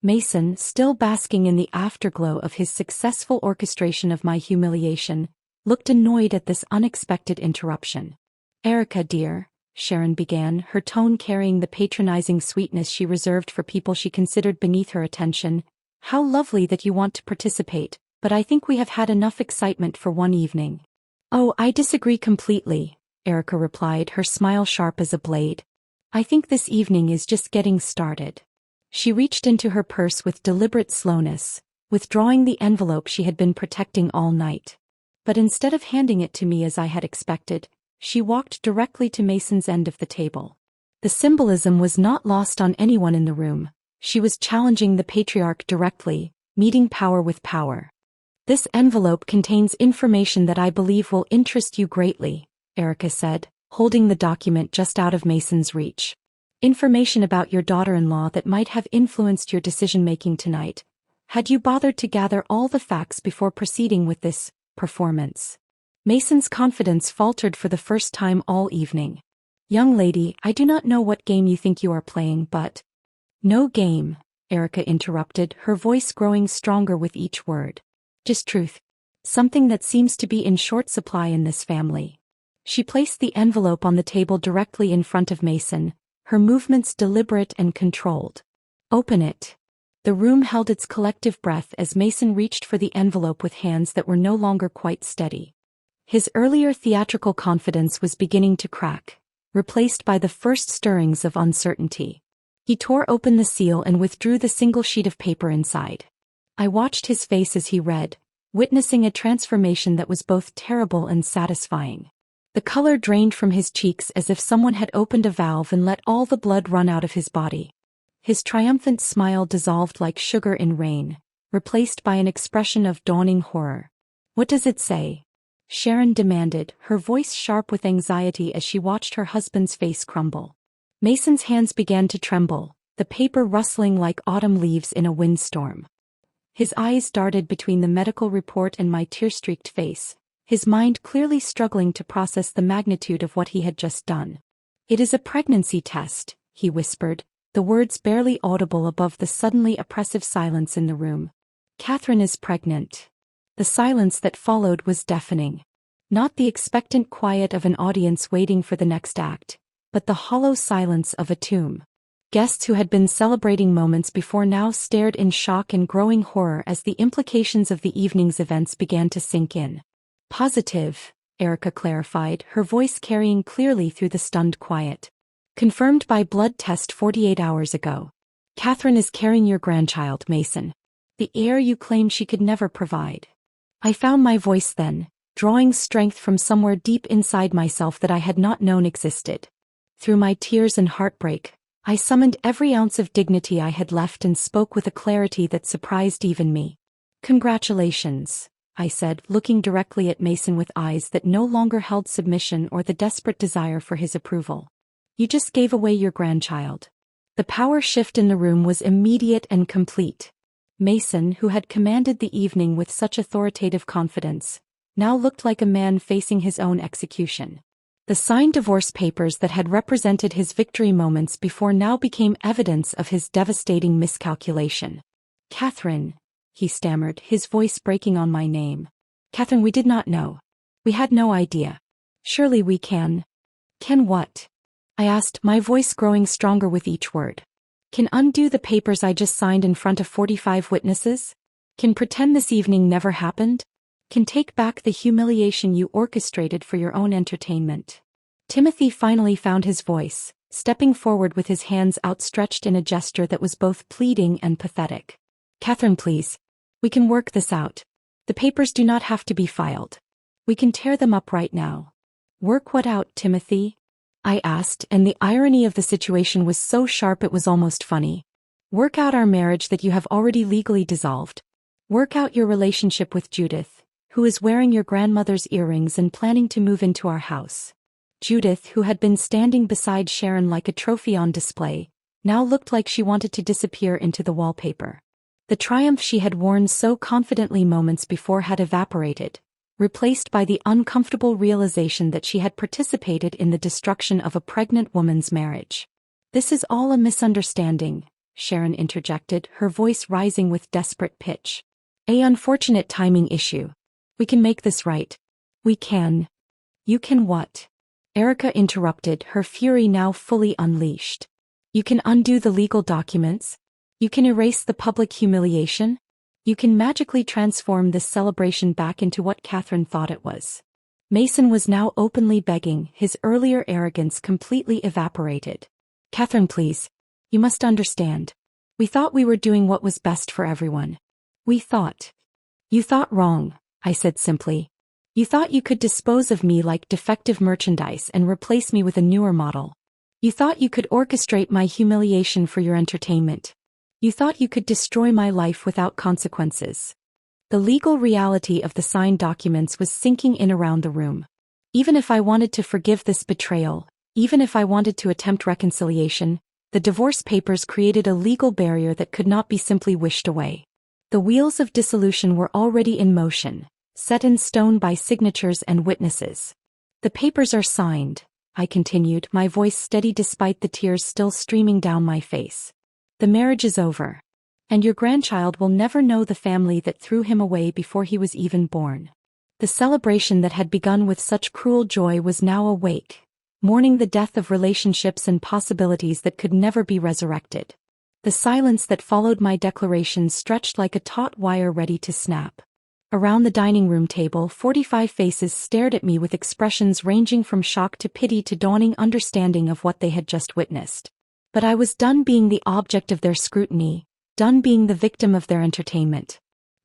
Mason, still basking in the afterglow of his successful orchestration of my humiliation, looked annoyed at this unexpected interruption. Erica, dear, Sharon began, her tone carrying the patronizing sweetness she reserved for people she considered beneath her attention, how lovely that you want to participate, but I think we have had enough excitement for one evening. Oh, I disagree completely, Erica replied, her smile sharp as a blade. I think this evening is just getting started. She reached into her purse with deliberate slowness, withdrawing the envelope she had been protecting all night. But instead of handing it to me as I had expected, she walked directly to Mason's end of the table. The symbolism was not lost on anyone in the room. She was challenging the patriarch directly, meeting power with power. This envelope contains information that I believe will interest you greatly, Erica said, holding the document just out of Mason's reach. Information about your daughter-in-law that might have influenced your decision-making tonight. Had you bothered to gather all the facts before proceeding with this performance? Mason's confidence faltered for the first time all evening. Young lady, I do not know what game you think you are playing, but... No game, Erica interrupted, her voice growing stronger with each word. Just truth. Something that seems to be in short supply in this family. She placed the envelope on the table directly in front of Mason, her movements deliberate and controlled. Open it. The room held its collective breath as Mason reached for the envelope with hands that were no longer quite steady. His earlier theatrical confidence was beginning to crack, replaced by the first stirrings of uncertainty. He tore open the seal and withdrew the single sheet of paper inside. I watched his face as he read, witnessing a transformation that was both terrible and satisfying. The color drained from his cheeks as if someone had opened a valve and let all the blood run out of his body. His triumphant smile dissolved like sugar in rain, replaced by an expression of dawning horror. What does it say? Sharon demanded, her voice sharp with anxiety as she watched her husband's face crumble. Mason's hands began to tremble, the paper rustling like autumn leaves in a windstorm. His eyes darted between the medical report and my tear-streaked face, his mind clearly struggling to process the magnitude of what he had just done. It is a pregnancy test, he whispered, the words barely audible above the suddenly oppressive silence in the room. Catherine is pregnant. The silence that followed was deafening. Not the expectant quiet of an audience waiting for the next act, but the hollow silence of a tomb. Guests who had been celebrating moments before now stared in shock and growing horror as the implications of the evening's events began to sink in. Positive, Erica clarified, her voice carrying clearly through the stunned quiet. Confirmed by blood test 48 hours ago. Catherine is carrying your grandchild, Mason. The heir you claimed she could never provide. I found my voice then, drawing strength from somewhere deep inside myself that I had not known existed. Through my tears and heartbreak, I summoned every ounce of dignity I had left and spoke with a clarity that surprised even me. Congratulations, I said, looking directly at Mason with eyes that no longer held submission or the desperate desire for his approval. You just gave away your grandchild. The power shift in the room was immediate and complete. Mason, who had commanded the evening with such authoritative confidence, now looked like a man facing his own execution. The signed divorce papers that had represented his victory moments before now became evidence of his devastating miscalculation. Catherine, he stammered, his voice breaking on my name. Catherine, we did not know. We had no idea. Surely we can. Can what? I asked, my voice growing stronger with each word. Can undo the papers I just signed in front of 45 witnesses? Can pretend this evening never happened? Can take back the humiliation you orchestrated for your own entertainment? Timothy finally found his voice, stepping forward with his hands outstretched in a gesture that was both pleading and pathetic. Catherine, please. We can work this out. The papers do not have to be filed. We can tear them up right now. Work what out, Timothy? I asked, and the irony of the situation was so sharp it was almost funny. Work out our marriage that you have already legally dissolved. Work out your relationship with Judith, who is wearing your grandmother's earrings and planning to move into our house. Judith, who had been standing beside Sharon like a trophy on display, now looked like she wanted to disappear into the wallpaper. The triumph she had worn so confidently moments before had evaporated, replaced by the uncomfortable realization that she had participated in the destruction of a pregnant woman's marriage. This is all a misunderstanding, Sharon interjected, her voice rising with desperate pitch. An unfortunate timing issue. We can make this right. We can. You can what? Erica interrupted, her fury now fully unleashed. You can undo the legal documents. You can erase the public humiliation. You can magically transform this celebration back into what Catherine thought it was. Mason was now openly begging, his earlier arrogance completely evaporated. Catherine, please. You must understand. We thought we were doing what was best for everyone. We thought. You thought wrong, I said simply. You thought you could dispose of me like defective merchandise and replace me with a newer model. You thought you could orchestrate my humiliation for your entertainment. You thought you could destroy my life without consequences. The legal reality of the signed documents was sinking in around the room. Even if I wanted to forgive this betrayal, even if I wanted to attempt reconciliation, the divorce papers created a legal barrier that could not be simply wished away. The wheels of dissolution were already in motion, set in stone by signatures and witnesses. The papers are signed, I continued, my voice steady despite the tears still streaming down my face. The marriage is over. And your grandchild will never know the family that threw him away before he was even born. The celebration that had begun with such cruel joy was now awake, mourning the death of relationships and possibilities that could never be resurrected. The silence that followed my declaration stretched like a taut wire ready to snap. Around the dining room table, 45 faces stared at me with expressions ranging from shock to pity to dawning understanding of what they had just witnessed. But I was done being the object of their scrutiny, done being the victim of their entertainment.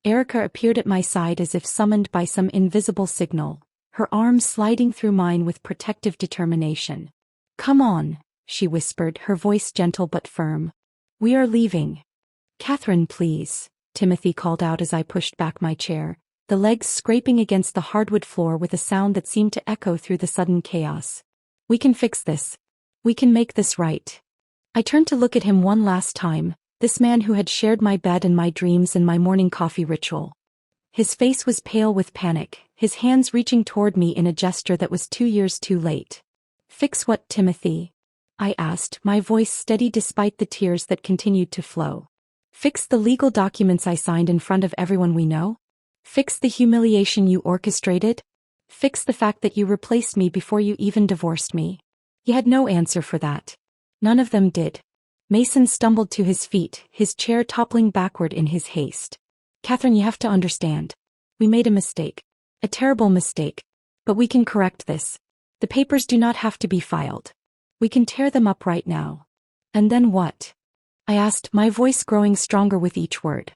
Erica appeared at my side as if summoned by some invisible signal, her arms sliding through mine with protective determination. Come on, she whispered, her voice gentle but firm. We are leaving. Catherine, please, Timothy called out as I pushed back my chair, the legs scraping against the hardwood floor with a sound that seemed to echo through the sudden chaos. We can fix this. We can make this right. I turned to look at him one last time, this man who had shared my bed and my dreams and my morning coffee ritual. His face was pale with panic, his hands reaching toward me in a gesture that was 2 years too late. Fix what, Timothy? I asked, my voice steady despite the tears that continued to flow. Fix the legal documents I signed in front of everyone we know? Fix the humiliation you orchestrated? Fix the fact that you replaced me before you even divorced me? He had no answer for that. None of them did. Mason stumbled to his feet, his chair toppling backward in his haste. Catherine, you have to understand. We made a mistake. A terrible mistake. But we can correct this. The papers do not have to be filed. We can tear them up right now. And then what? I asked, my voice growing stronger with each word.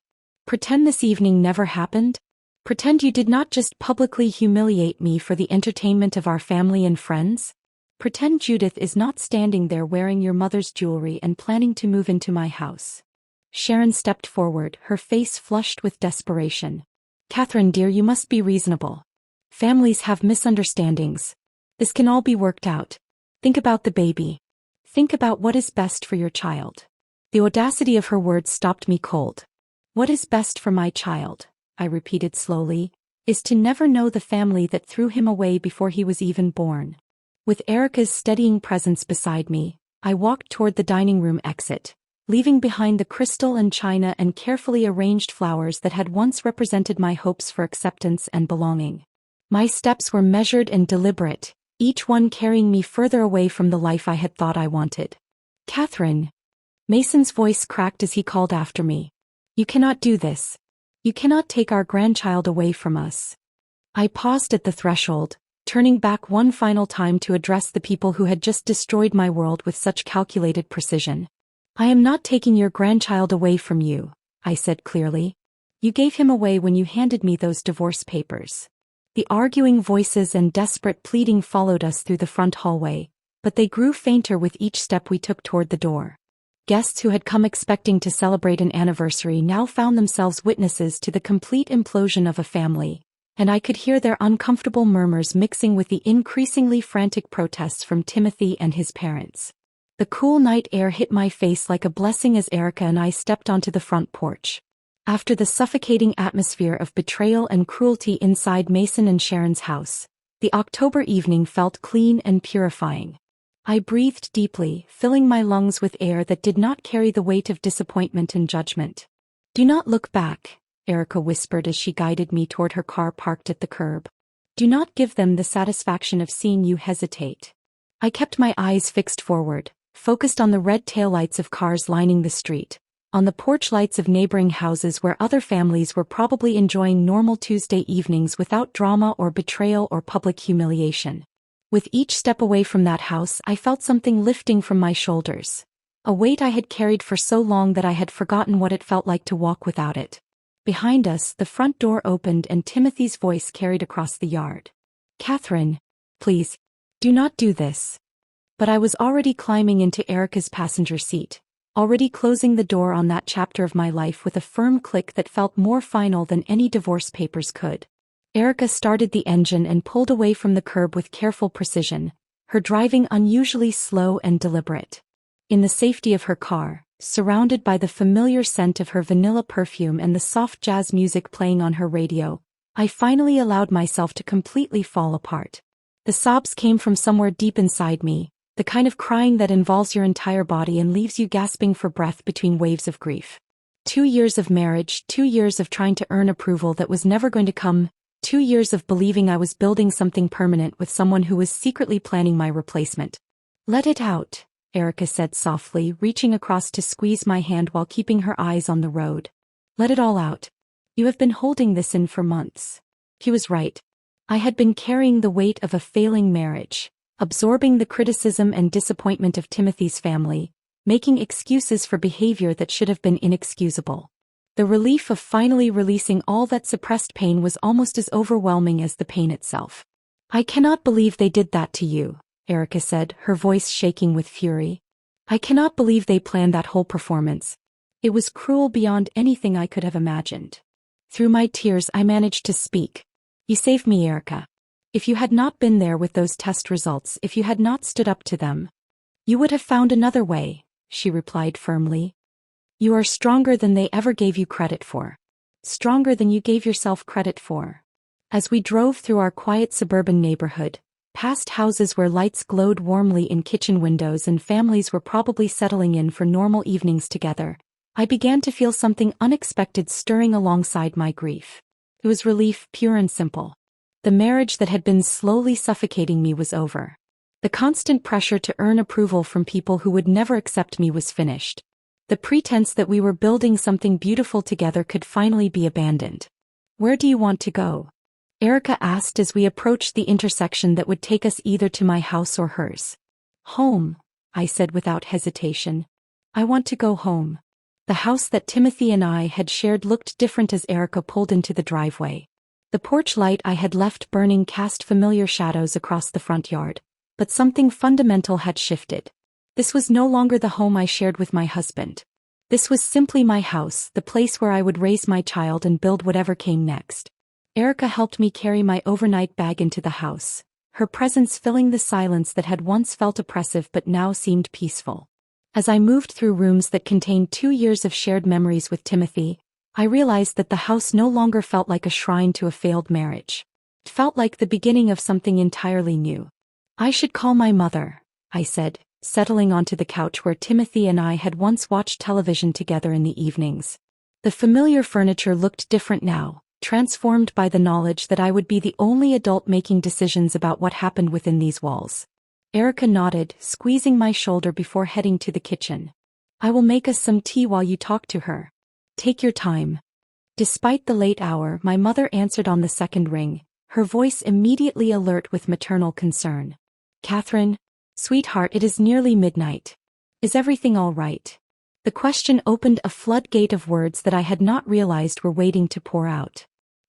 Pretend this evening never happened? Pretend you did not just publicly humiliate me for the entertainment of our family and friends? Pretend Judith is not standing there wearing your mother's jewelry and planning to move into my house. Sharon stepped forward, her face flushed with desperation. Catherine, dear, you must be reasonable. Families have misunderstandings. This can all be worked out. Think about the baby. Think about what is best for your child. The audacity of her words stopped me cold. What is best for my child, I repeated slowly, is to never know the family that threw him away before he was even born. With Erica's steadying presence beside me, I walked toward the dining room exit, leaving behind the crystal and china and carefully arranged flowers that had once represented my hopes for acceptance and belonging. My steps were measured and deliberate, each one carrying me further away from the life I had thought I wanted. Catherine. Mason's voice cracked as he called after me. You cannot do this. You cannot take our grandchild away from us. I paused at the threshold, turning back one final time to address the people who had just destroyed my world with such calculated precision. I am not taking your grandchild away from you, I said clearly. You gave him away when you handed me those divorce papers. The arguing voices and desperate pleading followed us through the front hallway, but they grew fainter with each step we took toward the door. Guests who had come expecting to celebrate an anniversary now found themselves witnesses to the complete implosion of a family, and I could hear their uncomfortable murmurs mixing with the increasingly frantic protests from Timothy and his parents. The cool night air hit my face like a blessing as Erica and I stepped onto the front porch. After the suffocating atmosphere of betrayal and cruelty inside Mason and Sharon's house, the October evening felt clean and purifying. I breathed deeply, filling my lungs with air that did not carry the weight of disappointment and judgment. Do not look back, Erica whispered as she guided me toward her car parked at the curb. Do not give them the satisfaction of seeing you hesitate. I kept my eyes fixed forward, focused on the red taillights of cars lining the street, on the porch lights of neighboring houses where other families were probably enjoying normal Tuesday evenings without drama or betrayal or public humiliation. With each step away from that house, I felt something lifting from my shoulders. A weight I had carried for so long that I had forgotten what it felt like to walk without it. Behind us, the front door opened and Timothy's voice carried across the yard. Catherine, please, do not do this. But I was already climbing into Erica's passenger seat, already closing the door on that chapter of my life with a firm click that felt more final than any divorce papers could. Erica started the engine and pulled away from the curb with careful precision, her driving unusually slow and deliberate. In the safety of her car, surrounded by the familiar scent of her vanilla perfume and the soft jazz music playing on her radio, I finally allowed myself to completely fall apart. The sobs came from somewhere deep inside me, the kind of crying that involves your entire body and leaves you gasping for breath between waves of grief. 2 years of marriage, 2 years of trying to earn approval that was never going to come, 2 years of believing I was building something permanent with someone who was secretly planning my replacement. Let it out, Erica said softly, reaching across to squeeze my hand while keeping her eyes on the road. Let it all out. You have been holding this in for months. He was right. I had been carrying the weight of a failing marriage, absorbing the criticism and disappointment of Timothy's family, making excuses for behavior that should have been inexcusable. The relief of finally releasing all that suppressed pain was almost as overwhelming as the pain itself. I cannot believe they did that to you, Erica said, her voice shaking with fury. I cannot believe they planned that whole performance. It was cruel beyond anything I could have imagined. Through my tears I managed to speak. You saved me, Erica. If you had not been there with those test results, if you had not stood up to them, you would have found another way, she replied firmly. You are stronger than they ever gave you credit for. Stronger than you gave yourself credit for. As we drove through our quiet suburban neighborhood, past houses where lights glowed warmly in kitchen windows and families were probably settling in for normal evenings together, I began to feel something unexpected stirring alongside my grief. It was relief, pure and simple. The marriage that had been slowly suffocating me was over. The constant pressure to earn approval from people who would never accept me was finished. The pretense that we were building something beautiful together could finally be abandoned. "Where do you want to go?" Erica asked as we approached the intersection that would take us either to my house or hers. "Home," I said without hesitation. "I want to go home." The house that Timothy and I had shared looked different as Erica pulled into the driveway. The porch light I had left burning cast familiar shadows across the front yard, but something fundamental had shifted. This was no longer the home I shared with my husband. This was simply my house, the place where I would raise my child and build whatever came next. Erica helped me carry my overnight bag into the house, her presence filling the silence that had once felt oppressive but now seemed peaceful. As I moved through rooms that contained 2 years of shared memories with Timothy, I realized that the house no longer felt like a shrine to a failed marriage. It felt like the beginning of something entirely new. "I should call my mother," I said, settling onto the couch where Timothy and I had once watched television together in the evenings. The familiar furniture looked different now, transformed by the knowledge that I would be the only adult making decisions about what happened within these walls. Erica nodded, squeezing my shoulder before heading to the kitchen. "I will make us some tea while you talk to her. Take your time." Despite the late hour, my mother answered on the second ring, her voice immediately alert with maternal concern. "Catherine, sweetheart, it is nearly midnight. Is everything all right?" The question opened a floodgate of words that I had not realized were waiting to pour out.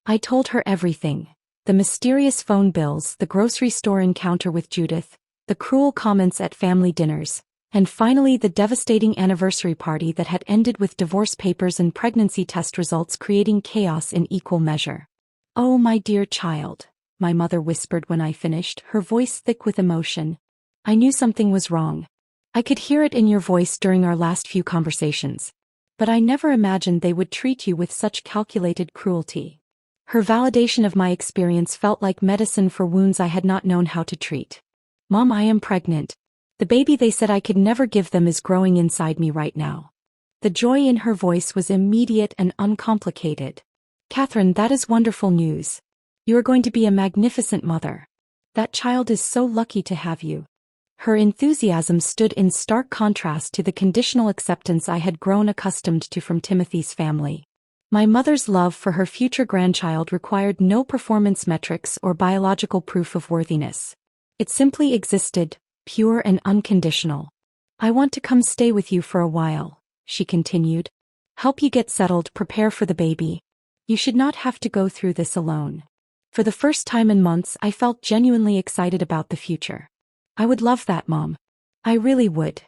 I told her everything. The mysterious phone bills, the grocery store encounter with Judith, the cruel comments at family dinners, and finally the devastating anniversary party that had ended with divorce papers and pregnancy test results creating chaos in equal measure. "Oh, my dear child," my mother whispered when I finished, her voice thick with emotion. "I knew something was wrong. I could hear it in your voice during our last few conversations. But I never imagined they would treat you with such calculated cruelty." Her validation of my experience felt like medicine for wounds I had not known how to treat. "Mom, I am pregnant. The baby they said I could never give them is growing inside me right now." The joy in her voice was immediate and uncomplicated. "Catherine, that is wonderful news. You are going to be a magnificent mother. That child is so lucky to have you." Her enthusiasm stood in stark contrast to the conditional acceptance I had grown accustomed to from Timothy's family. My mother's love for her future grandchild required no performance metrics or biological proof of worthiness. It simply existed, pure and unconditional. "I want to come stay with you for a while," she continued. "Help you get settled, prepare for the baby. You should not have to go through this alone." For the first time in months, I felt genuinely excited about the future. "I would love that, Mom. I really would."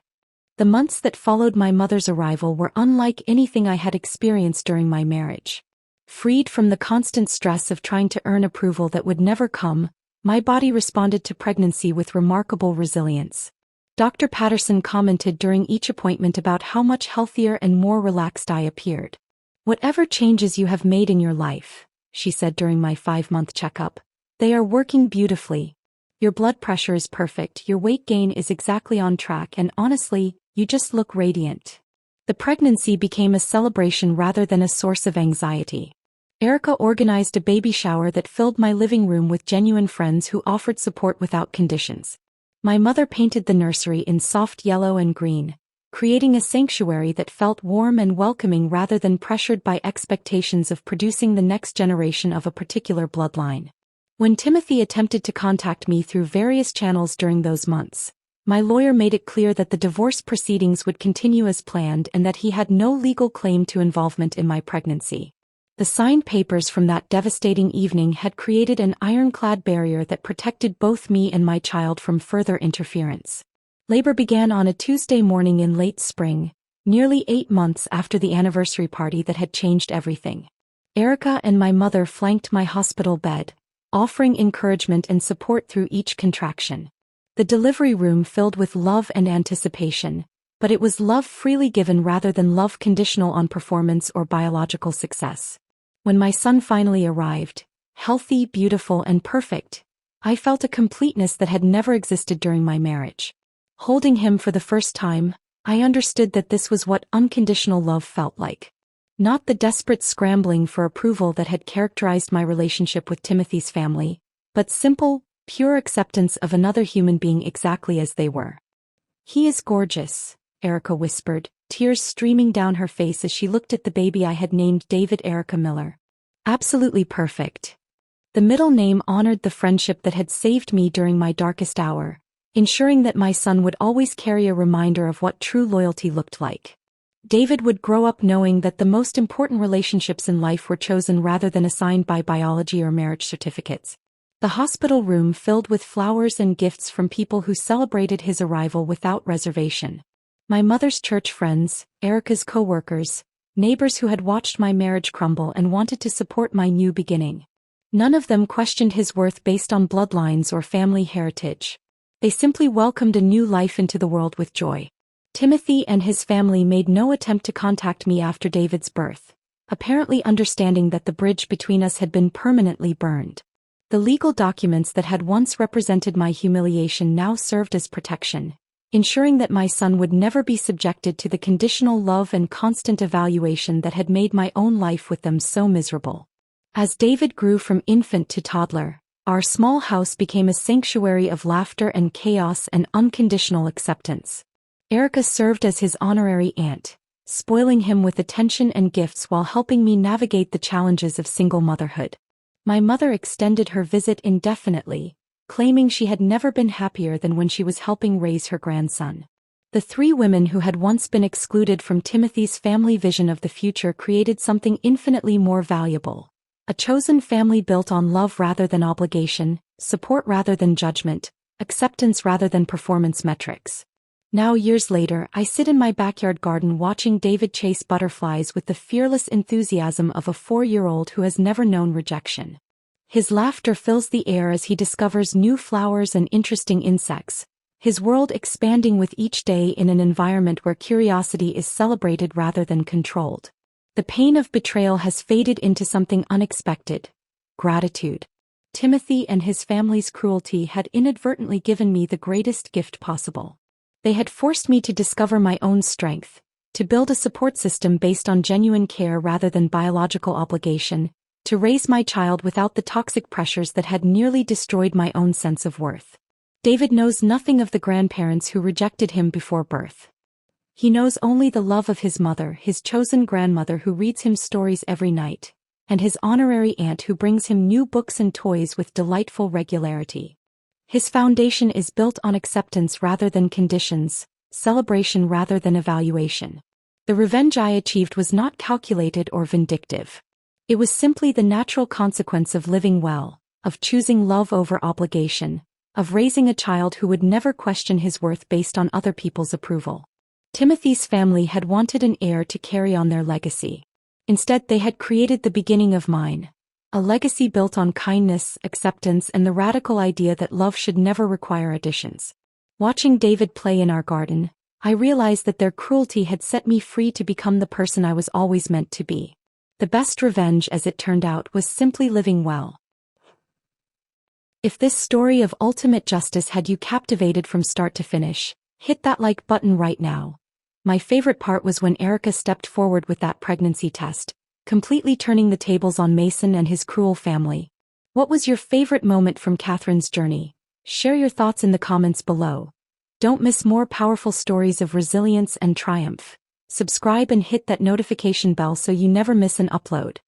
The months that followed my mother's arrival were unlike anything I had experienced during my marriage. Freed from the constant stress of trying to earn approval that would never come, my body responded to pregnancy with remarkable resilience. Dr. Patterson commented during each appointment about how much healthier and more relaxed I appeared. "Whatever changes you have made in your life," she said during my 5-month checkup, "they are working beautifully. Your blood pressure is perfect, your weight gain is exactly on track, and honestly, you just look radiant." The pregnancy became a celebration rather than a source of anxiety. Erica organized a baby shower that filled my living room with genuine friends who offered support without conditions. My mother painted the nursery in soft yellow and green, creating a sanctuary that felt warm and welcoming rather than pressured by expectations of producing the next generation of a particular bloodline. When Timothy attempted to contact me through various channels during those months, my lawyer made it clear that the divorce proceedings would continue as planned and that he had no legal claim to involvement in my pregnancy. The signed papers from that devastating evening had created an ironclad barrier that protected both me and my child from further interference. Labor began on a Tuesday morning in late spring, nearly 8 months after the anniversary party that had changed everything. Erica and my mother flanked my hospital bed, offering encouragement and support through each contraction. The delivery room filled with love and anticipation, but it was love freely given rather than love conditional on performance or biological success. When my son finally arrived, healthy, beautiful, and perfect, I felt a completeness that had never existed during my marriage. Holding him for the first time, I understood that this was what unconditional love felt like. Not the desperate scrambling for approval that had characterized my relationship with Timothy's family, but simple, pure acceptance of another human being exactly as they were. "He is gorgeous," Erica whispered, tears streaming down her face as she looked at the baby I had named David Erica Miller. "Absolutely perfect." The middle name honored the friendship that had saved me during my darkest hour, ensuring that my son would always carry a reminder of what true loyalty looked like. David would grow up knowing that the most important relationships in life were chosen rather than assigned by biology or marriage certificates. The hospital room filled with flowers and gifts from people who celebrated his arrival without reservation. My mother's church friends, Erica's co-workers, neighbors who had watched my marriage crumble and wanted to support my new beginning. None of them questioned his worth based on bloodlines or family heritage. They simply welcomed a new life into the world with joy. Timothy and his family made no attempt to contact me after David's birth, apparently understanding that the bridge between us had been permanently burned. The legal documents that had once represented my humiliation now served as protection, ensuring that my son would never be subjected to the conditional love and constant evaluation that had made my own life with them so miserable. As David grew from infant to toddler, our small house became a sanctuary of laughter and chaos and unconditional acceptance. Erica served as his honorary aunt, spoiling him with attention and gifts while helping me navigate the challenges of single motherhood. My mother extended her visit indefinitely, claiming she had never been happier than when she was helping raise her grandson. The three women who had once been excluded from Timothy's family vision of the future created something infinitely more valuable. A chosen family built on love rather than obligation, support rather than judgment, acceptance rather than performance metrics. Now years later, I sit in my backyard garden watching David chase butterflies with the fearless enthusiasm of a 4-year-old who has never known rejection. His laughter fills the air as he discovers new flowers and interesting insects, his world expanding with each day in an environment where curiosity is celebrated rather than controlled. The pain of betrayal has faded into something unexpected: gratitude. Timothy and his family's cruelty had inadvertently given me the greatest gift possible. They had forced me to discover my own strength, to build a support system based on genuine care rather than biological obligation, to raise my child without the toxic pressures that had nearly destroyed my own sense of worth. David knows nothing of the grandparents who rejected him before birth. He knows only the love of his mother, his chosen grandmother who reads him stories every night, and his honorary aunt who brings him new books and toys with delightful regularity. His foundation is built on acceptance rather than conditions, celebration rather than evaluation. The revenge I achieved was not calculated or vindictive. It was simply the natural consequence of living well, of choosing love over obligation, of raising a child who would never question his worth based on other people's approval. Timothy's family had wanted an heir to carry on their legacy. Instead, they had created the beginning of mine. A legacy built on kindness, acceptance, and the radical idea that love should never require additions. Watching David play in our garden, I realized that their cruelty had set me free to become the person I was always meant to be. The best revenge, as it turned out, was simply living well. If this story of ultimate justice had you captivated from start to finish, hit that like button right now. My favorite part was when Erica stepped forward with that pregnancy test, completely turning the tables on Mason and his cruel family. What was your favorite moment from Catherine's journey? Share your thoughts in the comments below. Don't miss more powerful stories of resilience and triumph. Subscribe and hit that notification bell so you never miss an upload.